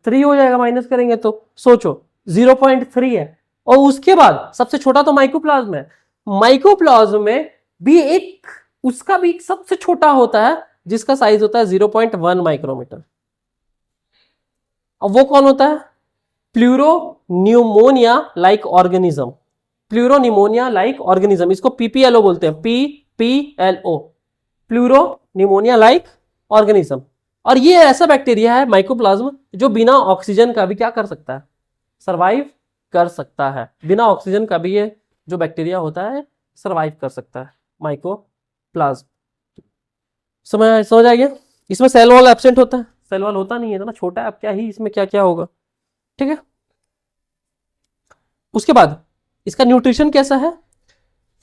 3 हो जाएगा, माइनस करेंगे तो सोचो 0.3 है। और उसके बाद सबसे छोटा तो माइकोप्लाज्म है। माइकोप्लाज्म में भी उसका भी एक सबसे छोटा होता है जिसका साइज होता है 0.1 माइक्रोमीटर। अब वो कौन होता है, प्लूरोन्यूमोनिया लाइक ऑर्गेनिज्म। प्लूरोन्यूमोनिया लाइक ऑर्गेनिज्म, इसको पीपीएलओ बोलते हैं, पीपीएलओ, प्लूरोन्यूमोनिया लाइक ऑर्गेनिज्म। और ये ऐसा बैक्टीरिया है माइकोप्लाज्म जो बिना ऑक्सीजन का भी क्या कर सकता है, सरवाइव कर सकता है। बिना ऑक्सीजन का भी ये जो बैक्टीरिया होता है सरवाइव कर सकता है, माइकोप्लाज्म। समझ आ गया। इसमें सेल वॉल एब्सेंट होता है, सेल वॉल होता नहीं है, इतना छोटा है, अब क्या ही इसमें क्या क्या होगा, ठीक है। उसके बाद इसका न्यूट्रिशन कैसा है,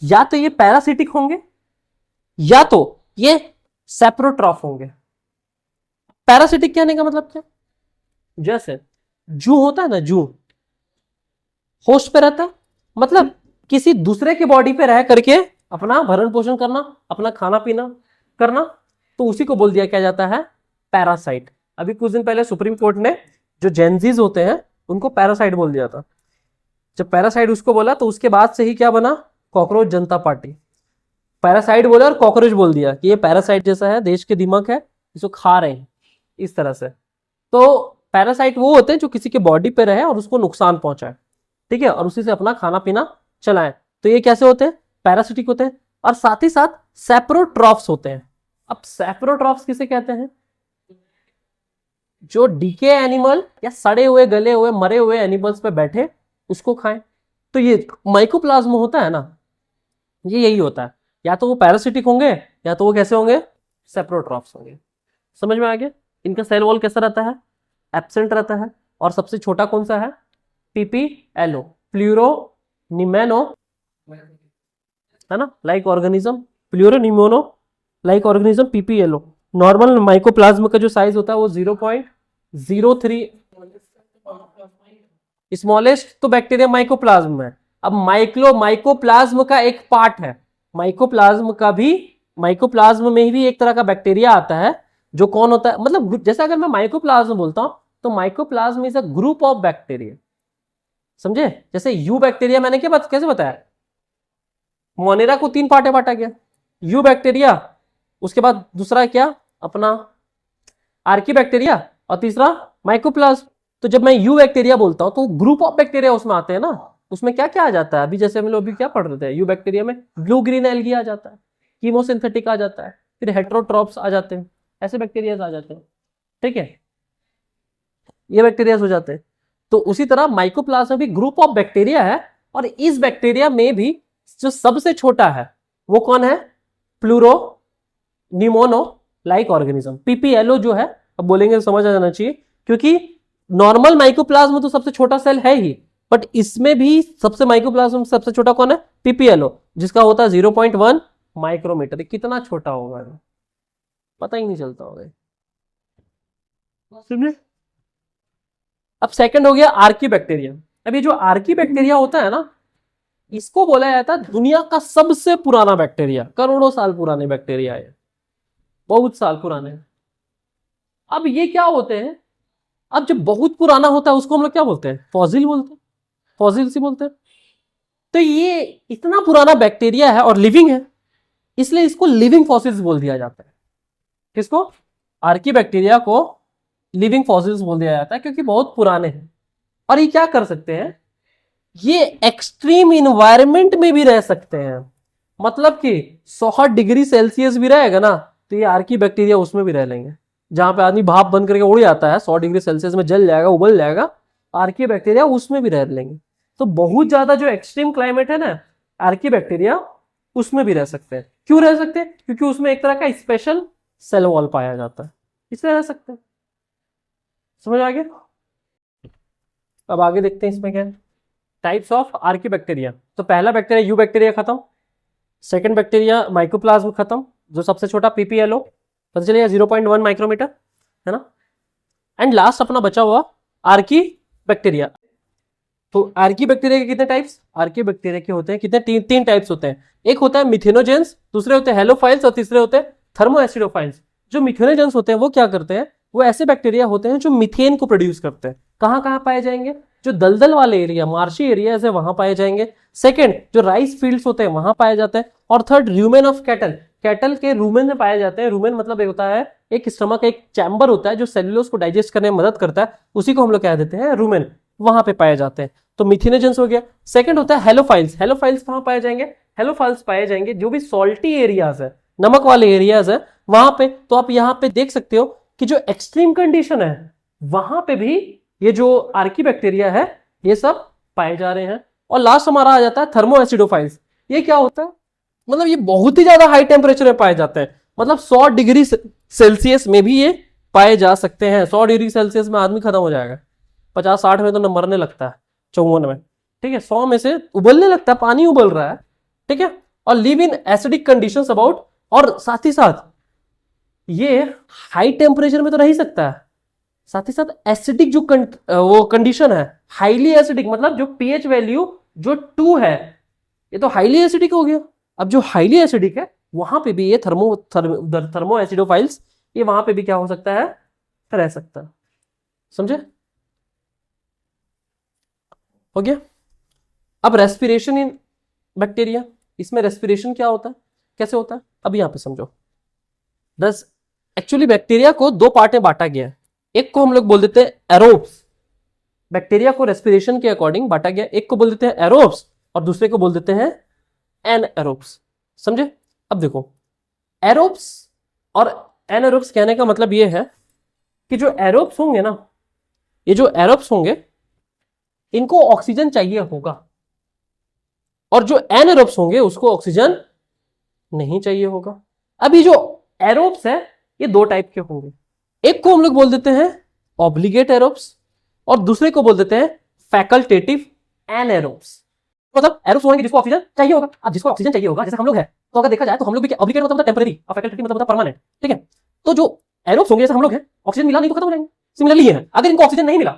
या तो ये पैरासिटिक होंगे या तो ये सेप्रोट्रॉफ होंगे। पैरासिटिक कहने का मतलब क्या, जैसे जू होता है ना, जू होस्ट पे रहता है, मतलब किसी दूसरे के बॉडी पे रह करके अपना भरण पोषण करना, अपना खाना पीना करना, तो उसी को बोल दिया क्या जाता है, पैरासाइट। अभी कुछ दिन पहले सुप्रीम कोर्ट ने जो जेनजीज होते हैं उनको पैरासाइट बोल दिया था। जब पैरासाइट उसको बोला तो उसके बाद से ही क्या बना, कॉकरोच जनता पार्टी। पैरासाइट बोला और कॉकरोच बोल दिया कि ये पैरासाइट जैसा है, देश के दिमाग है, इसको खा रहे हैं इस तरह से। तो पैरासाइट वो होते हैं जो किसी के बॉडी पे रहे और उसको नुकसान पहुंचाए, ठीक है, और उसी से अपना खाना पीना चलाएं। तो ये कैसे होते हैं, पैरासिटिक होते हैं। और साथ ही साथ सेप्रोट्रॉफ्स होते हैं। अब सेप्रोट्रॉफ्स किसे कहते हैं, जो डीके एनिमल या सड़े हुए गले हुए मरे हुए एनिमल्स पे बैठे उसको खाएं। तो ये माइकोप्लाज्म होता है ना, ये यही होता है, या तो वो पैरासिटिक होंगे या तो वो कैसे होंगे, सेप्रोट्रॉफ्स होंगे। समझ में आ गया। इनका सेल वॉल कैसा रहता है, एब्सेंट रहता है। और सबसे छोटा कौन सा है, पीपीएलओ, प्लूरोनिमेनो, है ना, like organism, pleuropneumonia like organism, PPLO. Normal mycoplasma का जो साइज होता है वो 0.03, स्मॉलेस्ट तो बैक्टीरिया माइकोप्लाज्म है। अब माइकोप्लाज्म का एक पार्ट है, माइकोप्लाज्म में भी एक तरह का बैक्टीरिया आता है जो कौन होता है, मतलब जैसे अगर मैं माइकोप्लाज्म बोलता हूं तो mycoplasma is a group of bacteria, समझे? जैसे यू बैक्टीरिया मैंने क्या बात कैसे बताया, मोनेरा को 3 पार्ट में बांटा गया, यू बैक्टीरिया, उसके बाद दूसरा क्या अपना आर्की बैक्टीरिया, और तीसरा माइकोप्लाज्म। तो जब मैं यू बैक्टीरिया बोलता हूं तो ग्रुप ऑफ बैक्टीरिया उसमें आते हैं ना, उसमें क्या क्या आ जाता है, अभी जैसे हम लोग अभी क्या पढ़ रहे थे, यू बैक्टीरिया में ब्लू ग्रीन एल्गी आ जाता है, कीमोसिंथेटिक आ जाता है, फिर हेट्रोट्रॉप्स आ जाते हैं, ऐसे बैक्टीरिया आ जाते हैं, ठीक है, ये बैक्टीरिया हो जाते हैं। तो उसी तरह माइकोप्लाज्म भी ग्रुप ऑफ बैक्टीरिया है, और इस बैक्टीरिया में भी जो सबसे छोटा है वो कौन है, प्लूरो निमोनो लाइक ऑर्गेनिज्म, पीपीएलओ जो है, अब बोलेंगे तो समझ आ जाना चाहिए, क्योंकि नॉर्मल माइकोप्लाज्म तो सबसे छोटा सेल है ही, बट इसमें भी सबसे माइकोप्लाज्म सबसे छोटा कौन है, पीपीएलओ, जिसका होता है 0.1 माइक्रोमीटर। कितना छोटा होगा पता ही नहीं चलता होगा। अब सेकंड हो गया आर्की बैक्टीरिया। अब ये जो आर्की बैक्टीरिया होता है ना, इसको बोला जाता है दुनिया का सबसे पुराना बैक्टीरिया, करोड़ों साल पुराने बैक्टीरिया है, बहुत साल पुराने। अब ये क्या होते हैं, अब जब बहुत पुराना होता है उसको हम लोग क्या बोलते हैं, फॉसिल बोलते हैं, फॉसिल से बोलते हैं। तो ये इतना पुराना बैक्टीरिया है और लिविंग है, इसलिए इसको लिविंग फॉसिल्स बोल दिया जाता है। किसको, आर्की बैक्टीरिया को लिविंग फॉसिल्स बोल दिया जाता है, क्योंकि बहुत पुराने हैं। और ये क्या कर सकते हैं, ये एक्सट्रीम इन्वायरमेंट में भी रह सकते हैं, मतलब कि 100 डिग्री सेल्सियस भी रहेगा ना तो ये आर्की बैक्टीरिया उसमें भी रह लेंगे, जहां पे आदमी भाप बंद करके उड़ जाता है 100 डिग्री सेल्सियस में जल जाएगा, उबल जाएगा, आर्की बैक्टीरिया उसमें भी रह लेंगे। तो बहुत ज्यादा जो एक्सट्रीम क्लाइमेट है ना, आर्की बैक्टीरिया उसमें भी रह सकते हैं। क्यों रह सकते हैं, क्योंकि उसमें एक तरह का स्पेशल सेल वॉल पाया जाता है, इसलिए रह सकते हैं। समझ आ गया? अब आगे देखते हैं इसमें क्या है, टाइप्स ऑफ आर्की बैक्टीरिया। तो पहला बैक्टीरिया यू बैक्टीरिया खत्म, सेकंड बैक्टीरिया माइकोप्लाज्म खत्म, जो सबसे छोटा पीपीएलओ, पता चलिए 0.1 माइक्रोमीटर है ना, एंड लास्ट अपना बचा हुआ आर्की बैक्टीरिया। तो आर्की बैक्टीरिया के कितने टाइप्स, आर्की बैक्टीरिया के होते हैं कितने, तीन टाइप्स होते हैं। एक होता है मिथेनोजेंस, दूसरे होते हैं हेलोफाइल्स, और तीसरे होते हैं थर्मोएसिडोफाइल्स। जो मिथेनोजेंस होते हैं वो क्या करते हैं, वो ऐसे बैक्टीरिया होते हैं जो मीथेन को प्रोड्यूस करते हैं। कहां कहां पाए जाएंगे, जो दलदल वाले एरिया, मार्शी एरिया है वहां पाए जाएंगे। सेकंड, जो राइस फील्ड्स होते हैं वहां पाए जाते हैं। और third, rumen of cattle, cattle के रूमेन में पाए जाते हैं। रूमेन मतलब एक होता है, एक स्टमक, एक चैम्बर होता है जो सेल्यूलोज को डाइजेस्ट करने में मदद करता है, उसी को हम लोग कह देते हैं रूमेन, वहां पे पाए जाते हैं। तो मिथेनोजेंस हो गया। सेकंड होता है हेलोफाइल्स, हेलोफाइल्स कहां पाए जाएंगे, हेलोफाइल्स पाए जाएंगे जो भी सॉल्टी एरियाज है, नमक वाले एरियाज है वहां पे। तो आप यहां पे देख सकते हो कि जो एक्सट्रीम कंडीशन है वहां पे भी ये जो आर्की बैक्टीरिया है ये सब पाए जा रहे हैं। और लास्ट हमारा आ जाता है थर्मोएसिडोफाइल्स। ये क्या होता है, मतलब ये बहुत ही ज्यादा हाई टेम्परेचर में पाए जाते हैं, मतलब 100 डिग्री सेल्सियस में भी ये पाए जा सकते हैं। 100 डिग्री सेल्सियस में आदमी खत्म हो जाएगा, 50-60 में तो न मरने लगता है, 54 में, ठीक है, 100 में से उबलने लगता है, पानी उबल रहा है, ठीक है। और live in acidic conditions about, और साथ ही साथ ये हाई टेम्परेचर में तो रह ही सकता है, साथ ही साथ एसिडिक जो वो कंडीशन है, हाईली एसिडिक, मतलब जो पीएच वैल्यू जो 2 है, ये तो हाईली एसिडिक हो गया। अब जो हाईली एसिडिक है वहां पे भी ये थर्मो एसिडोफाइल्स, ये वहां पे भी क्या हो सकता है, रह सकता है। समझे? हो गया। अब रेस्पिरेशन इन बैक्टीरिया, इसमें रेस्पिरेशन क्या होता है, कैसे होता है, अब यहां पे समझो। दस एक्चुअली बैक्टीरिया को 2 पार्ट में बांटा गया है। एक को हम लोग बोल देते हैं एरोब्स, बैक्टीरिया को रेस्पिरेशन के अकॉर्डिंग बांटा गया। एक को बोल देते हैं एरोब्स और दूसरे को बोल देते हैं एनएरोब्स। समझे? अब देखो, एरोब्स और एनएरोब्स कहने का मतलब ये है कि जो एरोब्स होंगे ना, ये जो एरोब्स होंगे इनको ऑक्सीजन चाहिए होगा, और जो एनएरोब्स होंगे उसको ऑक्सीजन नहीं चाहिए होगा। अब ये जो एरोब्स है ये 2 टाइप के होंगे। एक को हम लोग बोल देते हैं ऑब्लिगेट एरोब्स और दूसरे को बोल देते हैं फैकल्टेटिव एनएरोब्स। मतलब एरोब्स होंगे जिसको ऑक्सीजन चाहिए होगा। अब जिसको ऑक्सीजन चाहिए होगा, जैसे हम लोग हैं, तो अगर देखा जाए तो हम लोग भी ऑब्लिगेट मतलब टेम्परेरी और फैकल्टेटिव मतलब परमानेंट, ठीक है। तो जो एरोब्स होंगे जैसे हम लोग हैं, ऑक्सीजन मिला नहीं तो खत्म हो जाएंगे। सिमिलरली है, अगर इनको ऑक्सीजन नहीं मिला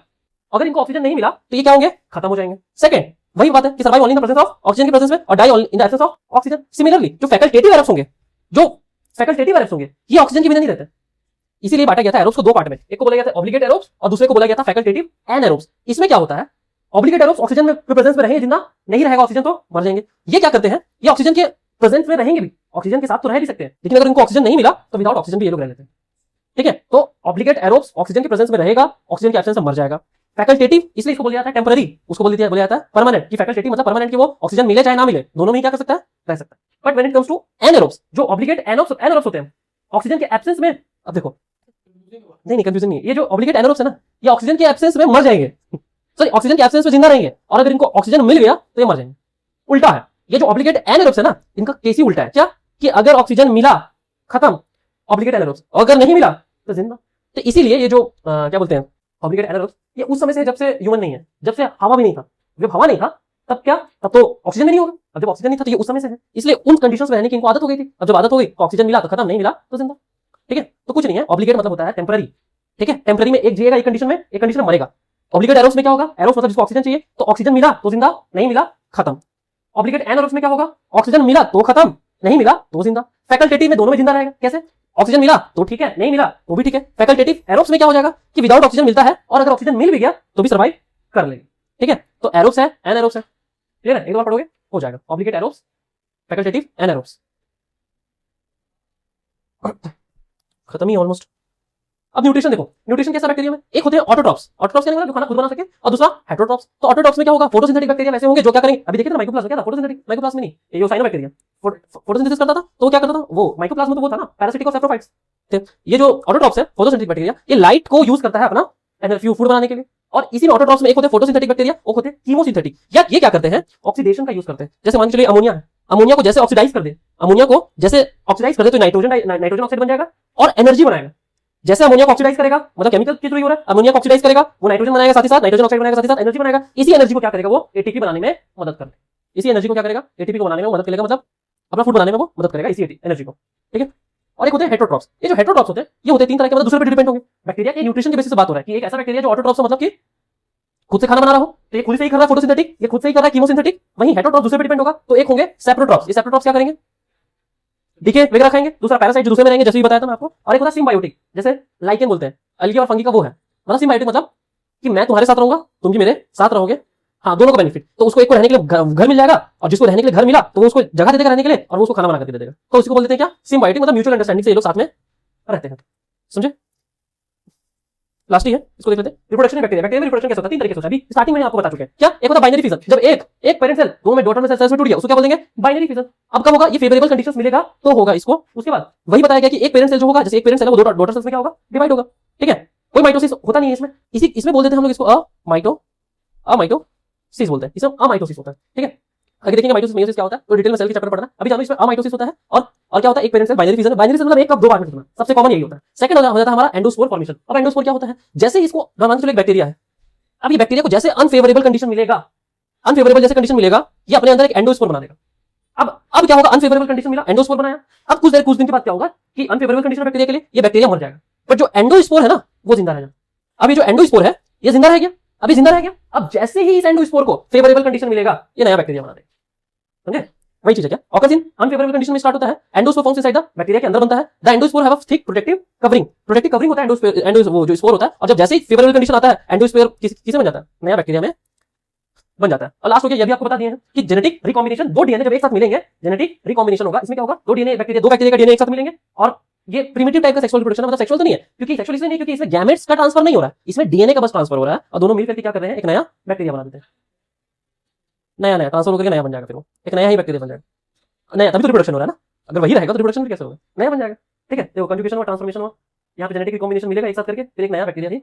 तो ये क्या होंगे, खत्म हो जाएंगे। सेकंड, वही बात है कि survive only in the presence of oxygen के प्रेजेंस में और die in the absence of oxygen. Similarly जो फैकल्टेटिव एरोब्स होंगे, ये ऑक्सीजन के बिना नहीं रहते, इसीलिए बांटा गया था एरोब्स को दो पार्ट में, एक को बोला गया था ऑब्लिगेट एरोब्स और दूसरे को बोला गया था फैकल्टेटिव एनाएरोब्स। इसमें क्या होता है, ऑब्लिगेट एरोब्स ऑक्सीजन में प्रेजेंस में रहेंगे जिंदा, नहीं रहेगा ऑक्सीजन तो मर जाएंगे। ये क्या करते हैं, ये ऑक्सीजन के प्रेजेंस में रहेंगे भी, ऑक्सीजन के साथ तो रह भी सकते हैं, लेकिन अगर इनको ऑक्सीजन नहीं मिला तो विदाउट ऑक्सीजन भी ये लोग रह लेते हैं। ठीक है, तो ऑब्लिगेट एरोब्स ऑक्सीजन के प्रेजेंस में रहेगा, ऑक्सीजन के एब्सेंस में मर जाएगा। फैकल्टेटिव इसलिए इसको बोला जाता है टेम्पररी, उसको बोल दिया जाता है परमानेंट। कि फैकल्टेटिव मतलब परमानेंट कि वो ऑक्सीजन मिले चाहे ना मिले, दोनों में क्या कर सकता है, रह सकता है। But when it comes to anaerobes, जो ऑब्लिगेट एनाएरोब्स होते हैं ऑक्सीजन के एब्सेंस में, अब देखो नहीं कंफ्यूजन नहीं है, ये जो ऑब्लिगेट एनाएरोब्स है ना, ये ऑक्सीजन के एब्सेंस में मर जाएंगे, सॉरी ऑक्सीजन के एब्सेंस में जिंदा रहेंगे, और अगर इनको ऑक्सीजन मिल गया तो ये मर जाएंगे। उल्टा है, ये जो ऑब्लिगेट एनाएरोब्स है ना, इनका केस ही उल्टा है। क्या कि अगर ऑक्सीजन मिला खत्म ऑब्लिगेट एनाएरोब्स, और अगर नहीं मिला तो जिंदा। तो इसीलिए ये जो क्या बोलते हैं ऑब्लिगेट एनाएरोब्स, ये उस समय से जब से ह्यूमन नहीं है, जब से हवा भी नहीं था, जब हवा नहीं था तब क्या, तब तो ऑक्सीजन भी नहीं होगा, अब जब ऑक्सीजन नहीं था तो ये उस समय से है, इसलिए उन कंडीशंस में रहने की इनको आदत हो गई थी। अब जब आदत हो गई, ऑक्सीजन मिला तो खत्म, नहीं मिला तो जिंदा। ठीक है, तो कुछ नहीं है, ऑब्लिगेट मतलब होता है टेम्पररी। ठीक है, टेम्पररी में एक जिएगा एक कंडीशन में, एक कंडीशन में मरेगा। ऑब्लिगेट एरोब्स में क्या होगा, एरोब्स मतलब जिसको ऑक्सीजन चाहिए, तो ऑक्सीजन मिला तो जिंदा, नहीं मिला खत्म। ऑब्लिगेट एनाएरोब्स में क्या होगा, ऑक्सीजन मिला तो खत्म, नहीं मिला तो जिंदा। फैकल्टेटिव में दोनों में जिंदा रहेगा। कैसे, ऑक्सीजन मिला तो ठीक है, नहीं मिला तो भी ठीक है। फैकल्टेटिव एरोब्स में क्या हो जाएगा कि विदाउट ऑक्सीजन मिलता है, और अगर ऑक्सीजन मिल भी गया तो भी सर्वाइव कर लेंगे। ठीक है, तो एरोब्स है एनाएरोब्स है, क्लियर है, एक बार पढ़ोगे हो जाएगा। ऑब्लिगेट एरोब्स, फैकल्टेटिव एनाएरोब्स, खत्म ही ऑलमोस्ट। अब न्यूट्रिशन देखो, न्यूट्रिशन कैसा बैक्टीरिया में, एक होते हैं ऑटोट्रॉप्स, ऑटोट्रॉप्स क्या मतलब जो खाना खुद बना सके, और दूसरा हेटरोट्रॉप्स। तो ऑटोट्रॉप्स में क्या होगा, फोटोसिंथेटिक बैक्टीरिया वैसे होंगे जो क्या करेंगे, अभी देखिए ना माइकोप्लाज्म क्या था, फोटोसिंथेटिक, माइकोप्लाज्म में नहीं, ये जो साइनोबैक्टीरिया फोटोसिंथेसिस करता था, तो वो क्या करता था, वो माइकोप्लाज्म तो वो था ना पैरासिटिक और सैप्रोफाइट्स थे। ये जो ऑटोट्रॉप्स है फोटोसिंथेटिक बैक्टीरिया, ये लाइट को यूज करता है अपना एनर्जी फूड बनाने के लिए। और इसी में ऑटोट्रॉप्स में एक होते हैं फोटोसिंथेटिक बैक्टीरिया, एक होते हैं कीमोसिंथेटिक। या ये क्या करते हैं, ऑक्सीडेशन का यूज करते हैं। जैसे मान के चलिए अमोनिया है, अमोनिया को जैसे ऑक्सीडाइज कर दे, अमोनिया को जैसे ऑक्सीडाइज कर दे तो नाइट्रोजन ऑक्साइड बन जाएगा और एनर्जी बनाएगा। जैसे अमोनिया को ऑक्सीडाइज करेगा, मतलब केमिकल के थ्रू हो रहा है, अमोनिया को ऑक्सीडाइज करेगा, वो नाइट्रोजन बनाएगा, साथ ही साथ नाइट्रोजन ऑक्साइड बनाएगा, साथ ही साथ एनर्जी बनाएगा। इसी एनर्जी को क्या करेगा, वो एटीपी बनाने में मदद करेगा। इसी एनर्जी को क्या करेगा, एटीपी को बनाने में मदद करेगा, मतलब अपना फूड बनाने में वो मदद करेगा इसी एनर्जी को। ठीक है, और एक होते हैं हेटरोट्रॉप्स। ये जो हेटरोट्रॉप्स होते हैं, ये होते हैं तीन तरह के, मतलब दूसरे पर डिपेंड होंगे। बैक्टीरिया के न्यूट्रिशन के बेसिस से बात हो रहा है कि एक ऐसा बैक्टीरिया जो ऑटोट्रॉप्स मतलब कि खुद से खाना बना रहा हो, तो ये खुद से ही कर रहा है फोटोसिंथेटिक, ये खुद से ही कर रहा है कीमोसिंथेटिक। वहीं हेटरोट्रॉप्स दूसरे पर डिपेंड होगा, तो एक होंगे सेप्रोट्रॉप्स। ये सेप्रोट्रॉप्स क्या करेंगे, डीके वगैरह खाएंगे, दूसरा पैरासाइट जो दूसरे में रहेंगे, जैसे भी बताया था मैं आपको। और एक होता है सिम्बायोटिक, जैसे लाइकेन बोलते हैं, अलगी और फंगी का वो है। मतलब सिम्बायोटिक मतलब कि मैं तुम्हारे साथ रहूंगा, तुम भी मेरे साथ रहोगे, हाँ दोनों को बेनिफिट। तो उसको एक को रहने के लिए घर मिल जाएगा, और जिसको रहने के लिए घर मिला तो वो उसको जगह दे देगा रहने के लिए, और वो उसको खाना बना करके दे देगा। तो उसको बोल देते हैं क्या, सिम्बायोटिक, मतलब म्यूचुअल अंडरस्टैंडिंग से ये लोग साथ में रहते हैं। समझे, लास्ट ही है, इसको देख लेते हैं। रिप्रोडक्शन बैक्टीरिया, बैक्टीरिया में रिप्रोडक्शन कैसे होता है, तीन तरीके से होता है। अभी स्टार्टिंग में आपको बता चुके हैं क्या, एक होता है बाइनरी फिजन, जब एक पेरेंट सेल दोनों में डॉटर सेल्स में टूट गया, उसको क्या बोलेंगे, बाइनरी फिजन। अब कब होगा, ये फेवरेबल कंडीशंस मिलेगा तो होगा इसको। उसके बाद वही बताया गया कि एक पेरेंट सेल जो होगा, जैसे एक पेरेंट सेल है वो दो डॉटर सेल्स में क्या होगा, डिवाइड होगा। ठीक है, कोई माइटोसिस होता नहीं है इसमें, इसमें बोल देते हैं हम लोग इसको अमाइटोसिस बोलते हैं, इसमें अमाइटोसिस होता है। ठीक है, आगे देखेंगे माइटोसिस मेयोसिस क्या होता है, तो डिटेल में सेल के चैप्टर पढ़ना। अभी जानो इसमें अमाइटोसिस होता है, और क्या होता है, एक parent cell binary fission. Binary fission मतलब एक कब दो बार में होना, सबसे कॉमन यही होता है। सेकंड हो जाता है हमारा एंडोस्पोर फॉर्मेशन। अब एंडोस्पोर क्या होता है, जैसे इसको मान लो एक बैक्टीरिया है, अब ये बैक्टीरिया को जैसे अनफेवरेबल कंडीशन मिलेगा, अनफेवरेबल जैसे कंडीशन मिलेगा, ये अपने अंदर एक एंडोस्पोर बना देगा। अब क्या होगा, अनफेवरेबल कंडीशन मिला, एंडोस्पोर बनाया। अब कुछ दिन के बाद क्या होगा कि अनफेवरेबल कंडीशन बैक्टीरिया के लिए ये बैक्टीरिया मर जाएगा, बट जो एंडोस्पोर है ना वो जिंदा रहेगा। अब ये जो एंडोस्पोर है ये जिंदा रह गया, अभी जिंदा रह गया। अब जैसे ही इस एंडोस्पोर को फेवरेबल कंडीशन मिलेगा, ये नया बैक्टीरिया बना देगा। समझे, वही चीज है क्या, ऑकर्स इन अनफेवरेबल कंडीशन में स्टार्ट होता है, endospore forms inside the bacteria के अंदर बनता है। The endospore have a thick protective covering, protective covering होता है एंडोस्पोर वो जो स्पोर होता है। और जब जैसे ही फेवरेबल कंडीशन आता है, एंडोस्पोर किसे बन जाता है, नया बैक्टीरिया में बन जाता है। और लास्ट हो गया, ये भी आपको बता दिए हैं कि जेनेटिक रिकॉम्बिनेशन, दो डीएनए जब एक साथ मिलेंगे, जेनेटिक रिकॉम्बिनेशन होगा। इसमें क्या होगा, दो बैक्टीरिया का डीएनए एक साथ मिलेंगे, और ये प्रिमिटिव टाइप का सेक्सुअल रिप्रोडक्शन है, मतलब सेक्सुअल तो नहीं है, क्योंकि सेक्सुअल इसलिए नहीं क्योंकि इसमें गैमेट्स का ट्रांसफर नहीं हो रहा है, इसमें डीएनए का बस ट्रांसफर हो रहा है, और दोनों मिलकर क्या कर रहे हैं, एक नया बैक्टीरिया बना देते हैं। नया ट्रांसफर होकर नया बन जाएगा, फिर वो एक नया ही बैक्टीरिया बन जाएगा, नया। तभी तो रिप्रोडक्शन हो रहा है ना, अगर वही रहेगा तो रिप्रोडक्शन कैसे होगा, नया बन जाएगा। ठीक है, देखो कंजुगेशन और ट्रांसफॉर्मेशन हुआ, यहाँ पे जेनेटिक रिकॉम्बिनेशन मिलेगा एक साथ करके, फिर एक नया बैक्टीरिया ही